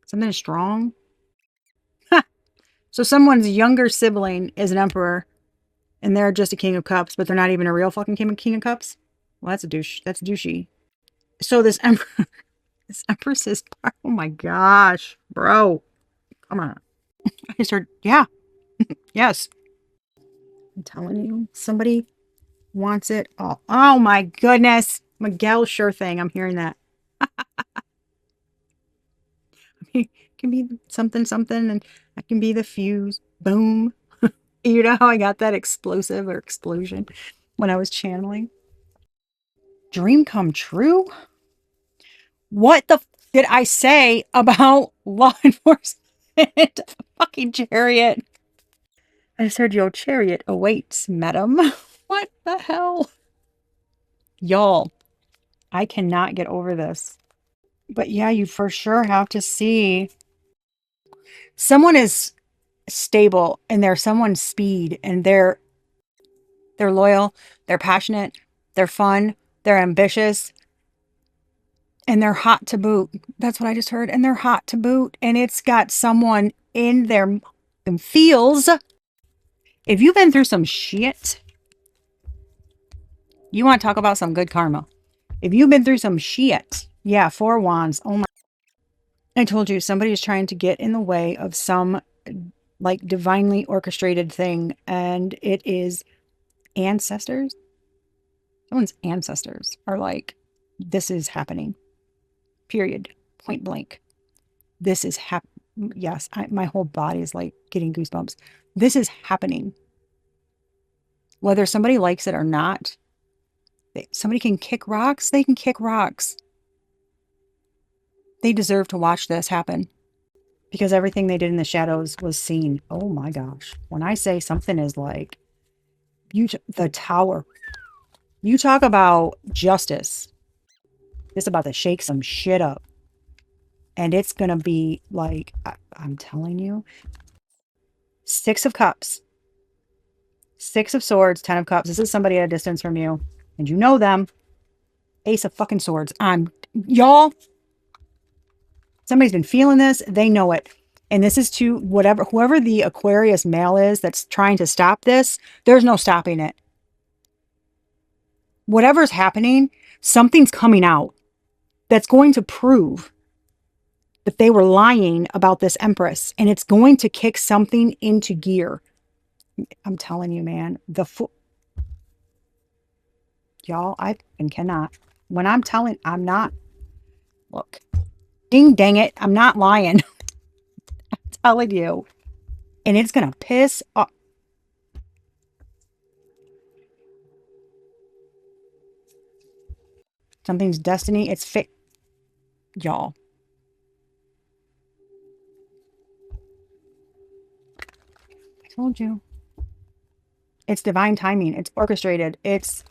something strong. So someone's younger sibling is an emperor, and they're just a king of cups, but they're not even a real fucking king of cups. Well, that's a douche. That's douchey. So this emperor, this empress is, oh my gosh, bro, come on. I just heard, yeah, yes. I'm telling you, somebody wants it all. Oh my goodness. Miguel, sure thing. I'm hearing that. It can be something, and I can be the fuse. Boom. You know how I got that explosive or explosion when I was channeling? Dream come true? What the did I say about law enforcement? Fucking chariot. I just heard your chariot awaits, madam. What the hell? Y'all, I cannot get over this. But yeah, you for sure have to see. Someone is stable, and they're someone's speed, and they're loyal, they're passionate, they're fun, they're ambitious, and they're hot to boot. That's what I just heard. And they're hot to boot. And it's got someone in their feels. If you've been through some shit, you want to talk about some good karma. If you've been through some shit, yeah, 4 wands. Oh my. I told you, somebody is trying to get in the way of some like divinely orchestrated thing. And it is ancestors. Someone's ancestors are like, this is happening. Period. Point blank. This is happening. Yes, my whole body is like getting goosebumps. This is happening. Whether somebody likes it or not, somebody can kick rocks. They can kick rocks. They deserve to watch this happen, because everything they did in the shadows was seen. Oh my gosh. When I say something is like, the tower, you talk about justice. It's about to shake some shit up. And it's going to be like, I'm telling you, 6 of Cups, 6 of Swords, 10 of Cups. This is somebody at a distance from you, and you know them. Ace of fucking Swords. Y'all, somebody's been feeling this. They know it. And this is to whoever the Aquarius male is that's trying to stop this, there's no stopping it. Whatever's happening, something's coming out that's going to prove that they were lying about this Empress, and it's going to kick something into gear. I'm telling you, man, y'all, I cannot. When I'm not. Look, Ding dang it. I'm not lying. I'm telling you. And it's going to piss off. Something's destiny. It's fit. Y'all. I told you. It's divine timing. It's orchestrated. It's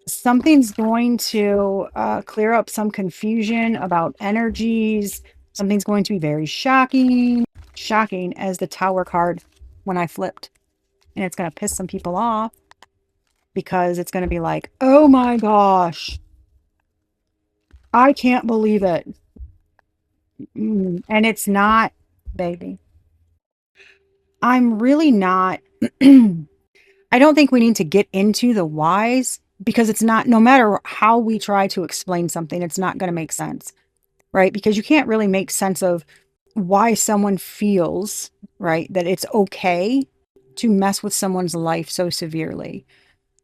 something's going to clear up some confusion about energies. Something's going to be very shocking. Shocking as the Tower card when I flipped. And it's going to piss some people off because it's going to be like, oh my gosh, I can't believe it. And it's not, baby. I'm really not. I don't think we need to get into the whys because it's not, no matter how we try to explain something, it's not going to make sense, right? Because you can't really make sense of why someone feels, right, that it's okay to mess with someone's life so severely,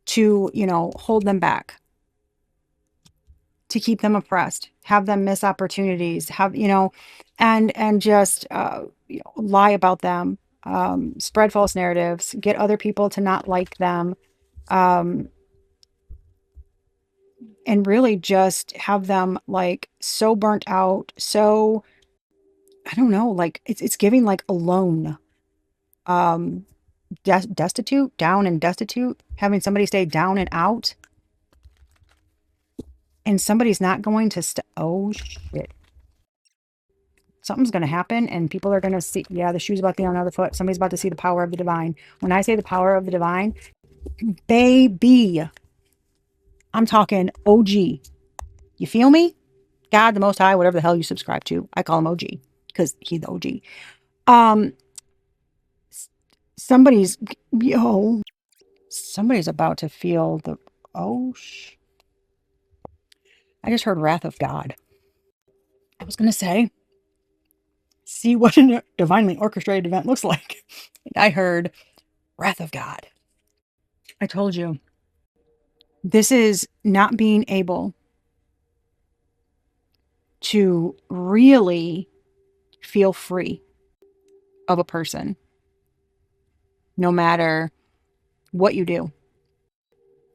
to, hold them back, to keep them oppressed, have them miss opportunities, and just lie about them, spread false narratives, get other people to not like them, um, and really just have them like so burnt out, so I don't know, like it's giving like alone, um, destitute, down and destitute, having somebody stay down and out, and somebody's not going to oh shit. Something's going to happen and people are going to see, yeah, the shoe's about to be on the other foot. Somebody's about to see the power of the divine. When I say the power of the divine, baby, I'm talking OG. You feel me? God, the Most High, whatever the hell you subscribe to. I call him OG because he's the OG. Um, somebody's, somebody's about to feel the, oh, I just heard wrath of God. I was going to say, see what a divinely orchestrated event looks like. I heard wrath of God. I told you. This is not being able to really feel free of a person, no matter what you do.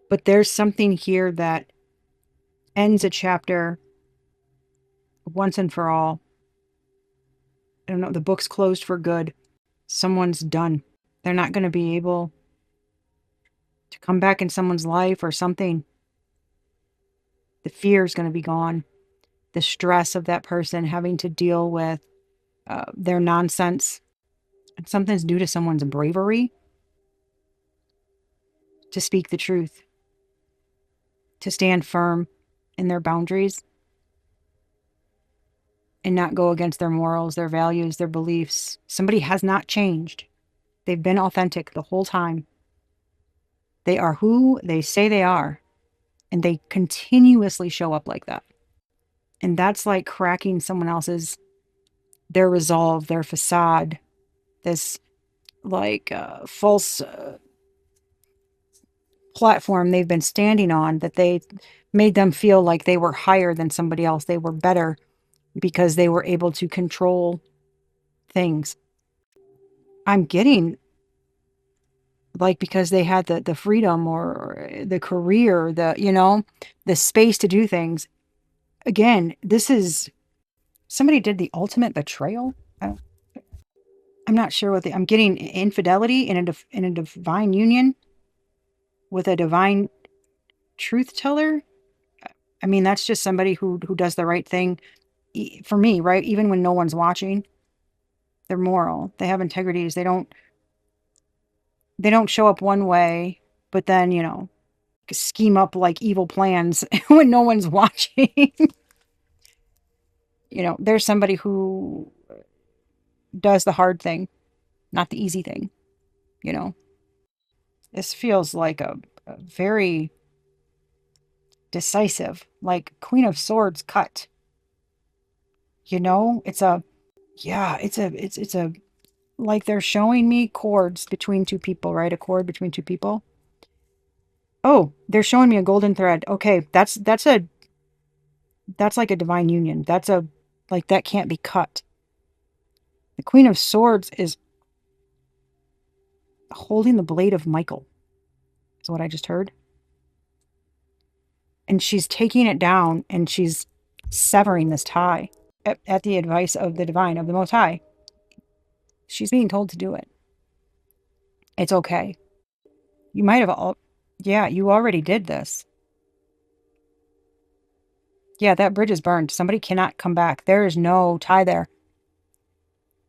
But there's something here that ends a chapter once and for all. I don't know, the book's closed for good. Someone's done. They're not going to be able to come back in someone's life or something. The fear is going to be gone. The stress of that person having to deal with their nonsense. And something's due to someone's bravery to speak the truth, to stand firm in their boundaries and not go against their morals, their values, their beliefs. Somebody has not changed. They've been authentic the whole time. They are who they say they are, and they continuously show up like that. And that's like cracking someone else's, their resolve, their facade, this like false platform they've been standing on that they made them feel like they were higher than somebody else. They were better because they were able to control things. I'm getting like because they had the freedom or the career, the space to do things. Again, this is somebody did the ultimate betrayal. I'm not sure what I'm getting infidelity in a divine union with a divine truth teller. I mean, that's just somebody who does the right thing for me, right? Even when no one's watching, they're moral. They have integrities. They don't show up one way, but then, scheme up like evil plans when no one's watching. There's somebody who does the hard thing, not the easy thing, you know. This feels like a very decisive, like Queen of Swords cut. It's a yeah, it's a like they're showing me cords between two people, right? A cord between two people. Oh, they're showing me a golden thread. Okay, that's like a divine union. Like that can't be cut. The Queen of Swords is holding the blade of Michael, is what I just heard. And she's taking it down and she's severing this tie at the advice of the divine, of the Most High. She's being told to do it. It's okay. You might have all, yeah, you already did this. Yeah, that bridge is burned. Somebody cannot come back. There is no tie there.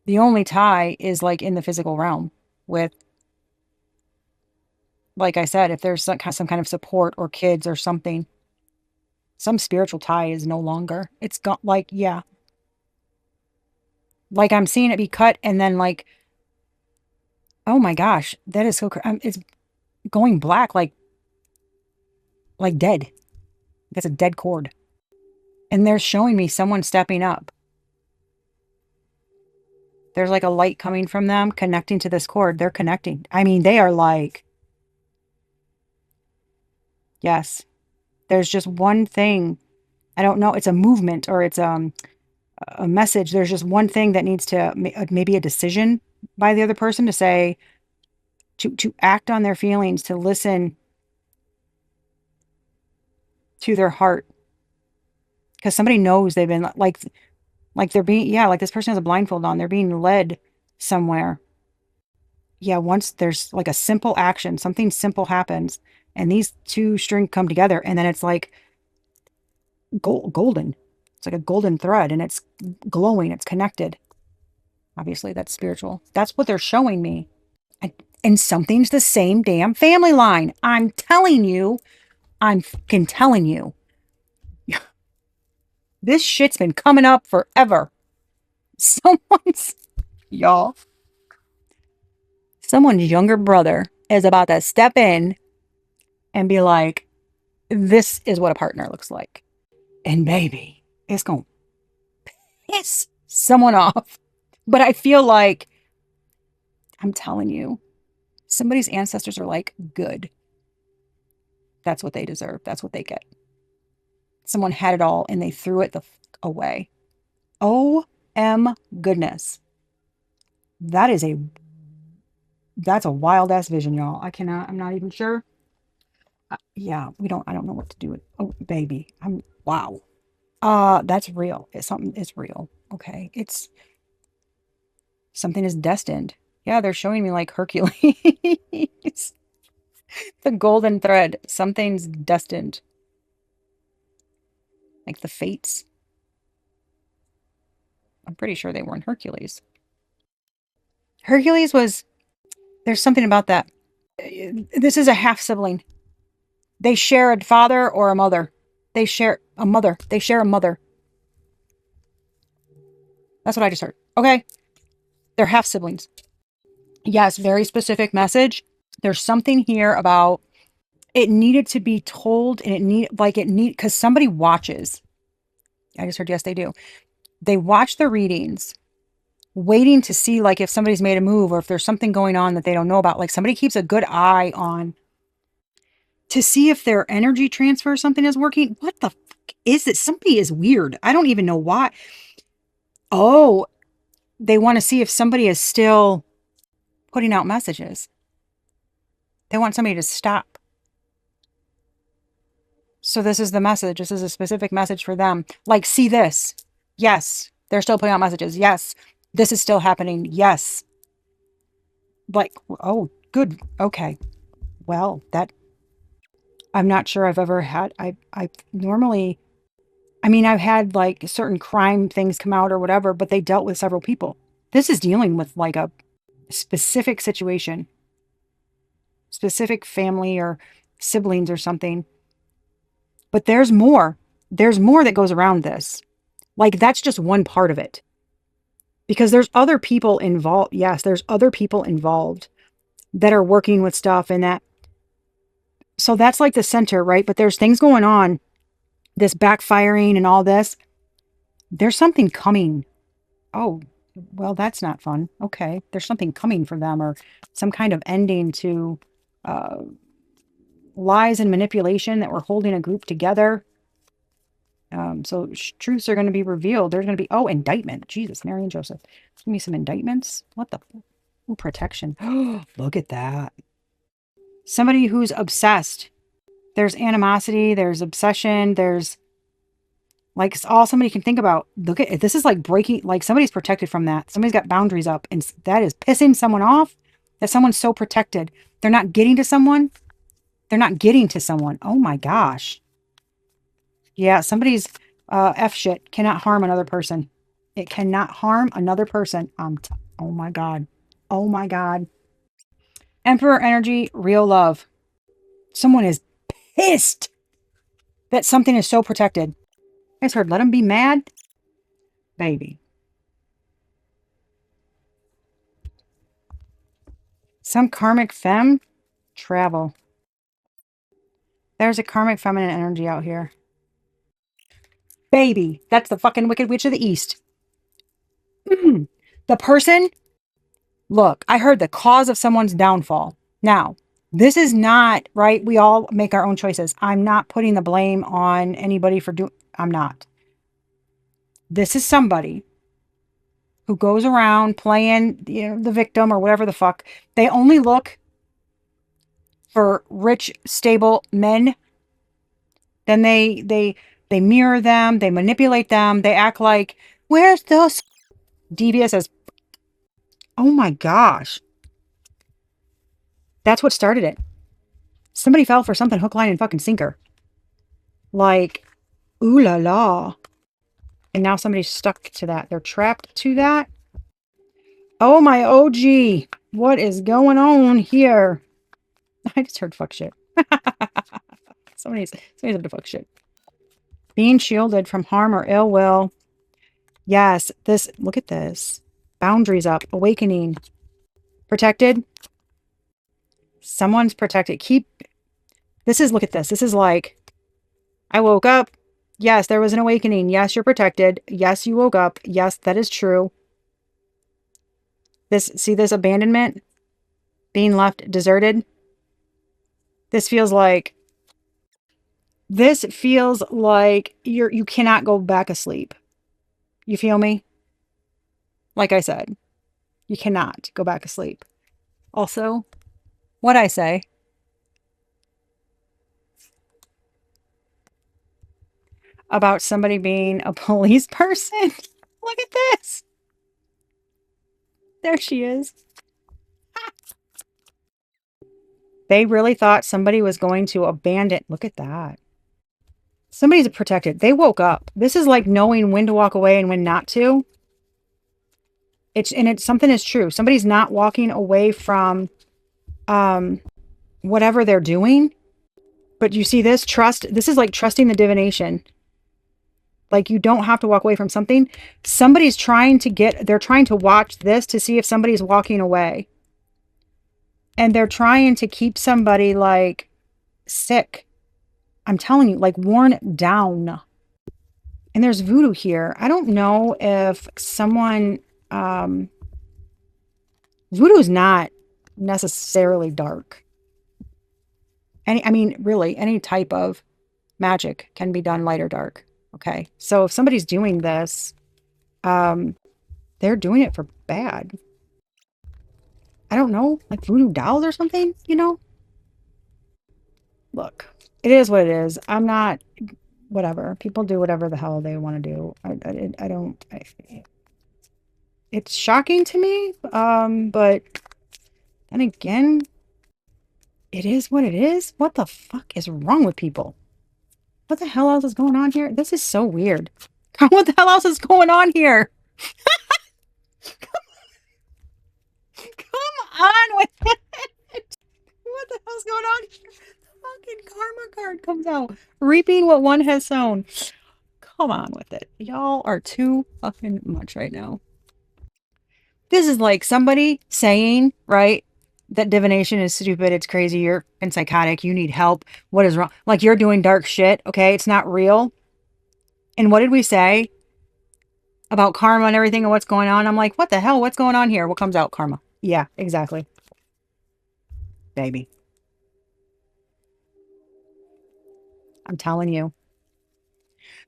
The only tie is like in the physical realm with, like I said, if there's some kind of support or kids or something, some spiritual tie is no longer. It's got like, yeah, like I'm seeing it be cut and then like, oh my gosh, that is so, it's going black, like dead. That's a dead cord. And they're showing me someone stepping up. There's like a light coming from them connecting to this cord. They're connecting. I mean, they are like, yes, there's just one thing. I don't know. It's a movement or it's a message. There's just one thing that needs to maybe a decision by the other person to say, to act on their feelings, to listen to their heart. Because somebody knows they've been like they're being, yeah, like this person has a blindfold on. They're being led somewhere. Yeah, once there's like a simple action, something simple happens, and these two strings come together, and then it's like golden. It's like a golden thread, and it's glowing. It's connected. Obviously, that's spiritual. That's what they're showing me. And something's the same damn family line. I'm telling you. I'm fucking telling you. This shit's been coming up forever. Someone's, y'all, someone's younger brother is about to step in and be like, this is what a partner looks like. And baby, it's going to piss someone off. But I feel like, I'm telling you, somebody's ancestors are like, good. That's what they deserve. That's what they get. Someone had it all and they threw it away. OM goodness. That's a wild ass vision, y'all. I'm not even sure. Yeah, I don't know what to do with, oh, baby. Wow. That's real. It's real. Okay. Something is destined. Yeah, they're showing me like Hercules. The golden thread. Something's destined. Like the fates. I'm pretty sure they weren't Hercules. Hercules was, there's something about that. This is a half sibling. They share a father or a mother. They share a mother. They share a mother. That's what I just heard. Okay. They're half siblings. Yes, very specific message. There's something here about it needed to be told and because somebody watches. I just heard, yes, they do. They watch the readings, waiting to see like if somebody's made a move or if there's something going on that they don't know about. Like somebody keeps a good eye on to see if their energy transfer or something is working. What the fuck is it? Somebody is weird. I don't even know why. Oh, they want to see if somebody is still putting out messages. They want somebody to stop. So this is the message. This is a specific message for them. Like, see this. Yes. They're still putting out messages. Yes. This is still happening. Yes. Like, oh, good. Okay. Well, I'm not sure I've ever had, I normally, I mean, I've had like certain crime things come out or whatever, but they dealt with several people. This is dealing with like a specific situation, specific family or siblings or something. But there's more. There's more that goes around this. Like that's just one part of it. Because there's other people involved. Yes, there's other people involved that are working with stuff and that. So that's like the center, right? But there's things going on, this backfiring and all this. There's something coming. Oh, well, that's not fun. Okay. There's something coming for them or some kind of ending to lies and manipulation that were holding a group together. So truths are going to be revealed. There's going to be, oh, indictment. Jesus, Mary and Joseph. Give me some indictments. What the? Ooh, protection. Look at that. Somebody who's obsessed. There's animosity. There's obsession. There's like all somebody can think about. Look at it. This is like breaking, like somebody's protected from that. Somebody's got boundaries up, and that is pissing someone off. That someone's so protected. They're not getting to someone. They're not getting to someone. Oh my gosh. Yeah, somebody's F shit cannot harm another person. It cannot harm another person. Oh my God. Oh my God. Emperor energy, real love. Someone is pissed that something is so protected. I just heard, let them be mad. Baby. Some karmic femme, travel. There's a karmic feminine energy out here. Baby. That's the fucking Wicked Witch of the East. The person, look, I heard the cause of someone's downfall. Now, this is not, right? We all make our own choices. I'm not putting the blame on anybody for doing, I'm not. This is somebody who goes around playing, the victim or whatever the fuck. They only look for rich, stable men. Then they mirror them, they manipulate them, they act like, where's those devious as, oh my gosh. That's what started it. Somebody fell for something hook, line, and fucking sinker. Like, ooh la la. And now somebody's stuck to that. They're trapped to that. Oh my OG. What is going on here? I just heard fuck shit. Somebody's up to fuck shit. Being shielded from harm or ill will. Yes, look at this. Boundaries up, awakening. Protected. Someone's protected. Look at this. This is like, I woke up. Yes, there was an awakening. Yes, you're protected. Yes, you woke up. Yes, that is true. See this abandonment? Being left deserted? This feels like you cannot go back asleep. You feel me? Like I said, you cannot go back asleep. Also, what I say about somebody being a police person. Look at this. There she is. They really thought somebody was going to abandon. Look at that. Somebody's protected. They woke up. This is like knowing when to walk away and when not to. It's something is true. Somebody's not walking away from whatever they're doing. But you see this trust. This is like trusting the divination. Like you don't have to walk away from something. They're trying to watch this to see if somebody's walking away. And they're trying to keep somebody like sick. I'm telling you, like worn down. And there's voodoo here. I don't know if someone, voodoo is not necessarily dark. Really, any type of magic can be done light or dark. Okay. So if somebody's doing this, they're doing it for bad. I don't know, like voodoo dolls or something, Look, it is what it is. I'm not, whatever. People do whatever the hell they want to do. I don't, it's shocking to me. But then again, it is what it is. What the fuck is wrong with people? What the hell else is going on here? This is so weird. What the hell else is going on here? Come on with it. What the hell's going on here? The fucking karma card comes out. Reaping what one has sown. Come on with it. Y'all are too fucking much right now. This is like somebody saying, right, that divination is stupid, it's crazy, you're psychotic, you need help. What is wrong? Like you're doing dark shit, okay? It's not real. And what did we say about karma and everything and what's going on? I'm like, what the hell? What's going on here? What comes out? Karma. Yeah, exactly. Baby. I'm telling you.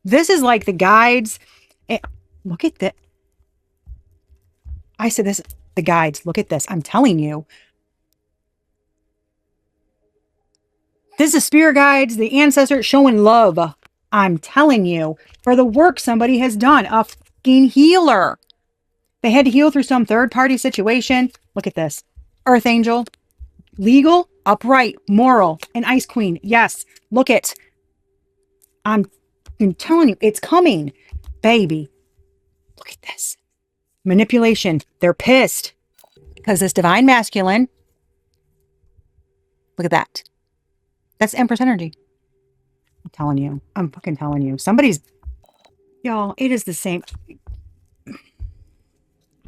This is like the guides. Look at that. I said this, the guides. Look at this. I'm telling you. This is spirit guides, the ancestors showing love. I'm telling you, for the work somebody has done. A fucking healer. They had to heal through some third party situation. Look at this. Earth angel. Legal, upright, moral, an ice queen. Yes. Look it. I'm telling you, it's coming. Baby. Look at this. Manipulation. They're pissed. Because this divine masculine. Look at that. That's Empress energy. I'm telling you. I'm fucking telling you. Somebody's. Y'all, it is the same.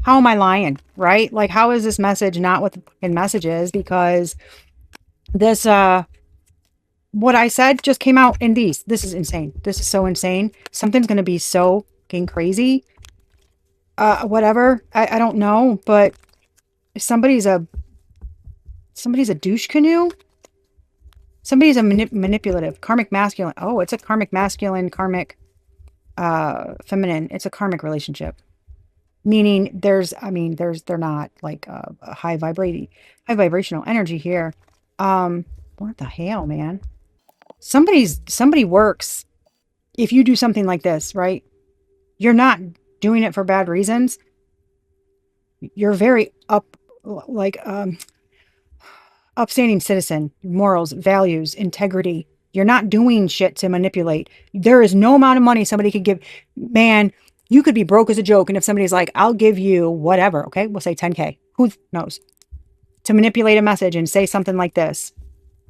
How am I lying? Right? Like, how is this message not what the fucking message is? Because this, what I said just came out in these. This is insane. This is so insane. Something's going to be so fucking crazy. Whatever. I don't know, but somebody's a douche canoe. Somebody's a manipulative, karmic masculine. Oh, it's a karmic masculine, karmic feminine. It's a karmic relationship. Meaning they're not like a high vibrational energy here. What the hell, man? Somebody works. If you do something like this, right? You're not doing it for bad reasons. You're very upstanding citizen, morals, values, integrity. You're not doing shit to manipulate. There is no amount of money somebody could give. Man, you could be broke as a joke. And if somebody's like, I'll give you whatever, okay, we'll say 10K. Who knows? To manipulate a message and say something like this.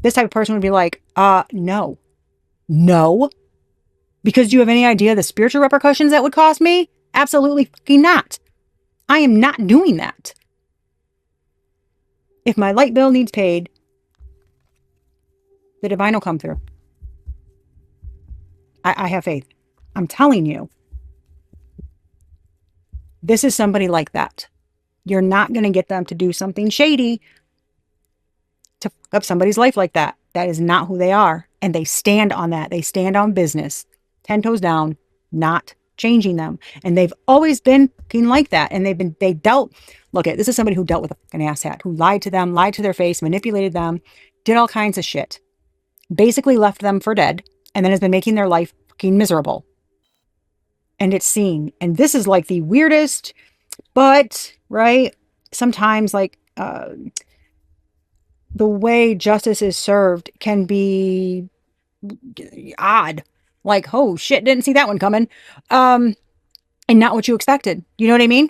This type of person would be like, no. No. Because do you have any idea the spiritual repercussions that would cost me? Absolutely fucking not. I am not doing that. If my light bill needs paid, the divine will come through. I have faith. I'm telling you. This is somebody like that. You're not going to get them to do something shady to fuck up somebody's life like that. That is not who they are. And they stand on that. They stand on business. 10 toes down, not changing them. And they've always been fucking like that. And they dealt, look at, this is somebody who dealt with a fucking asshat, who lied to them, lied to their face, manipulated them, did all kinds of shit. Basically left them for dead. And then has been making their life fucking miserable. And it's seen. And this is like the weirdest, but, right, sometimes like the way justice is served can be odd. Like, oh shit, didn't see that one coming. And not what you expected. You know what I mean?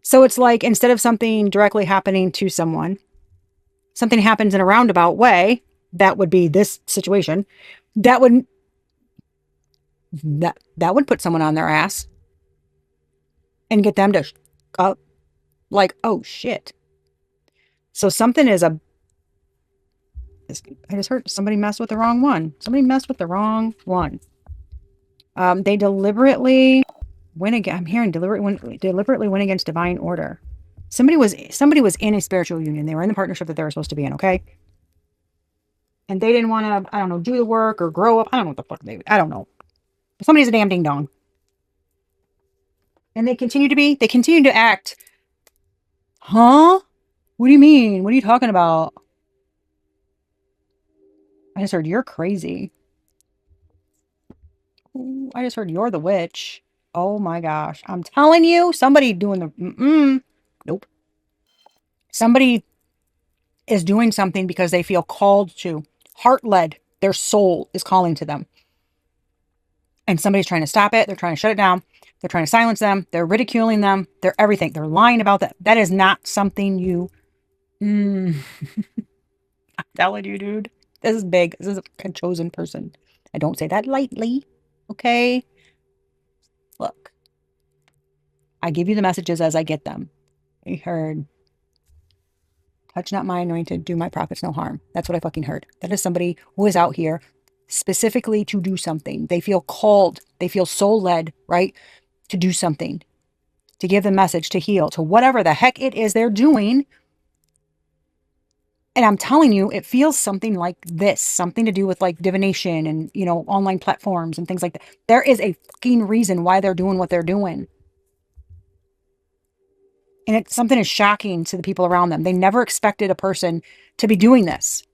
So it's like, instead of something directly happening to someone, something happens in a roundabout way. That would be this situation. That would put someone on their ass and get them to like, oh shit. So something is I just heard somebody messed with the wrong one. Somebody messed with the wrong one. They deliberately went against, I'm hearing deliberately went against divine order. Somebody was in a spiritual union. They were in the partnership that they were supposed to be in, okay? And they didn't want to, I don't know, do the work or grow up. I don't know what the fuck I don't know. But somebody's a damn ding dong. And they continue to act. Huh? What do you mean? What are you talking about? I just heard you're crazy. Ooh, I just heard you're the witch. Oh my gosh. I'm telling you, somebody doing the, nope. Somebody is doing something because they feel called to, heart-led. Their soul is calling to them. And somebody's trying to stop it. They're trying to shut it down. They're trying to silence them. They're ridiculing them. They're everything. They're lying about that. That is not something you, I'm telling you, dude. This is big. This is a chosen person. I don't say that lightly. Okay? Look. I give you the messages as I get them. You heard, touch not my anointed, do my prophets no harm. That's what I fucking heard. That is somebody who is out here specifically to do something. They feel called. They feel soul-led, right? To do something. To give the message, to heal, to whatever the heck it is they're doing. And I'm telling you, it feels something like this, something to do with like divination and, online platforms and things like that. There is a fucking reason why they're doing what they're doing. And something is shocking to the people around them. They never expected a person to be doing this,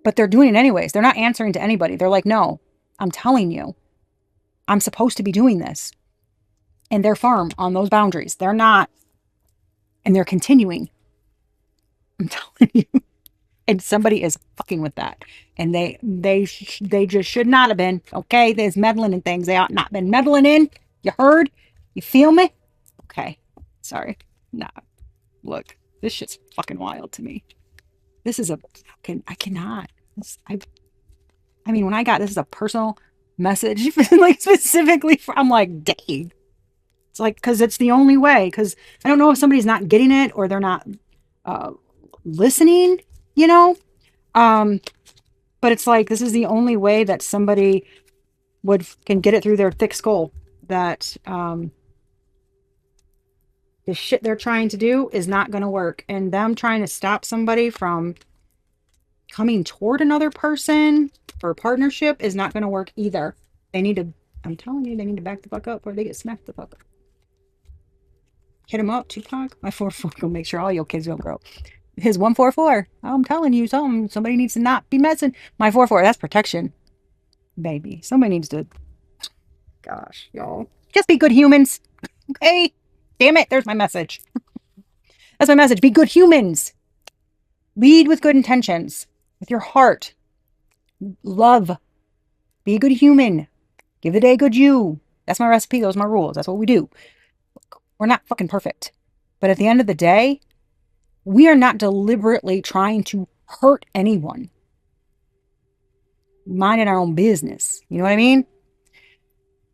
but they're doing it anyways. They're not answering to anybody. They're like, no, I'm telling you, I'm supposed to be doing this. And they're firm on those boundaries. They're not, and they're continuing. I'm telling you. And somebody is fucking with that. And they just should not have been. Okay, there's meddling in things they ought not been meddling in. You heard? You feel me? Okay. Sorry. Nah. Look, this shit's fucking wild to me. This is a fucking. I cannot. I mean, when I got this is a personal message, like specifically for, I'm like, dang. It's like because it's the only way. Because I don't know if somebody's not getting it or they're not uh, listening. You know. Um, But it's like this is the only way that somebody can get it through their thick skull that the shit they're trying to do is not going to work, and them trying to stop somebody from coming toward another person for a partnership is not going to work either. They need to. I'm telling you, they need to back the fuck up, or they get smacked the fuck up. Hit him up, Tupac. My 4-4 gonna make sure all your kids don't grow. His 144. I'm telling you, somebody needs to not be messing. My 4-4. That's protection, baby. Somebody needs to. Gosh, y'all. Just be good humans. Okay? Damn it. There's my message. That's my message. Be good humans. Lead with good intentions, with your heart. Love. Be a good human. Give the day a good you. That's my recipe. Those are my rules. That's what we do. We're not fucking perfect. But at the end of the day, we are not deliberately trying to hurt anyone. Minding our own business. You know what I mean?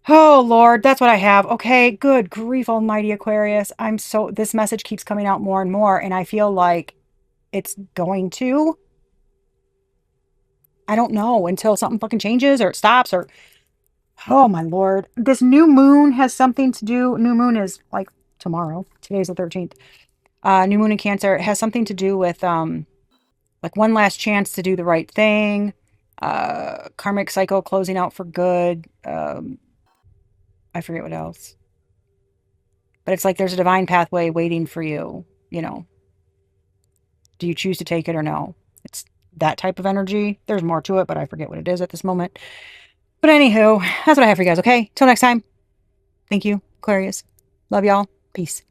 Oh Lord, that's what I have. Okay, good grief almighty Aquarius. This message keeps coming out more and more, and I feel like it's going to, I don't know, until something fucking changes or it stops or, oh my Lord. This new moon has something to do, new moon is like tomorrow. Today's the 13th. New moon in Cancer. It has something to do with, like one last chance to do the right thing, karmic cycle closing out for good. I forget what else. But it's like there's a divine pathway waiting for you, you know. Do you choose to take it or no? It's that type of energy. There's more to it, but I forget what it is at this moment. But anywho, that's what I have for you guys, okay? Till next time. Thank you, Aquarius. Love y'all. Peace.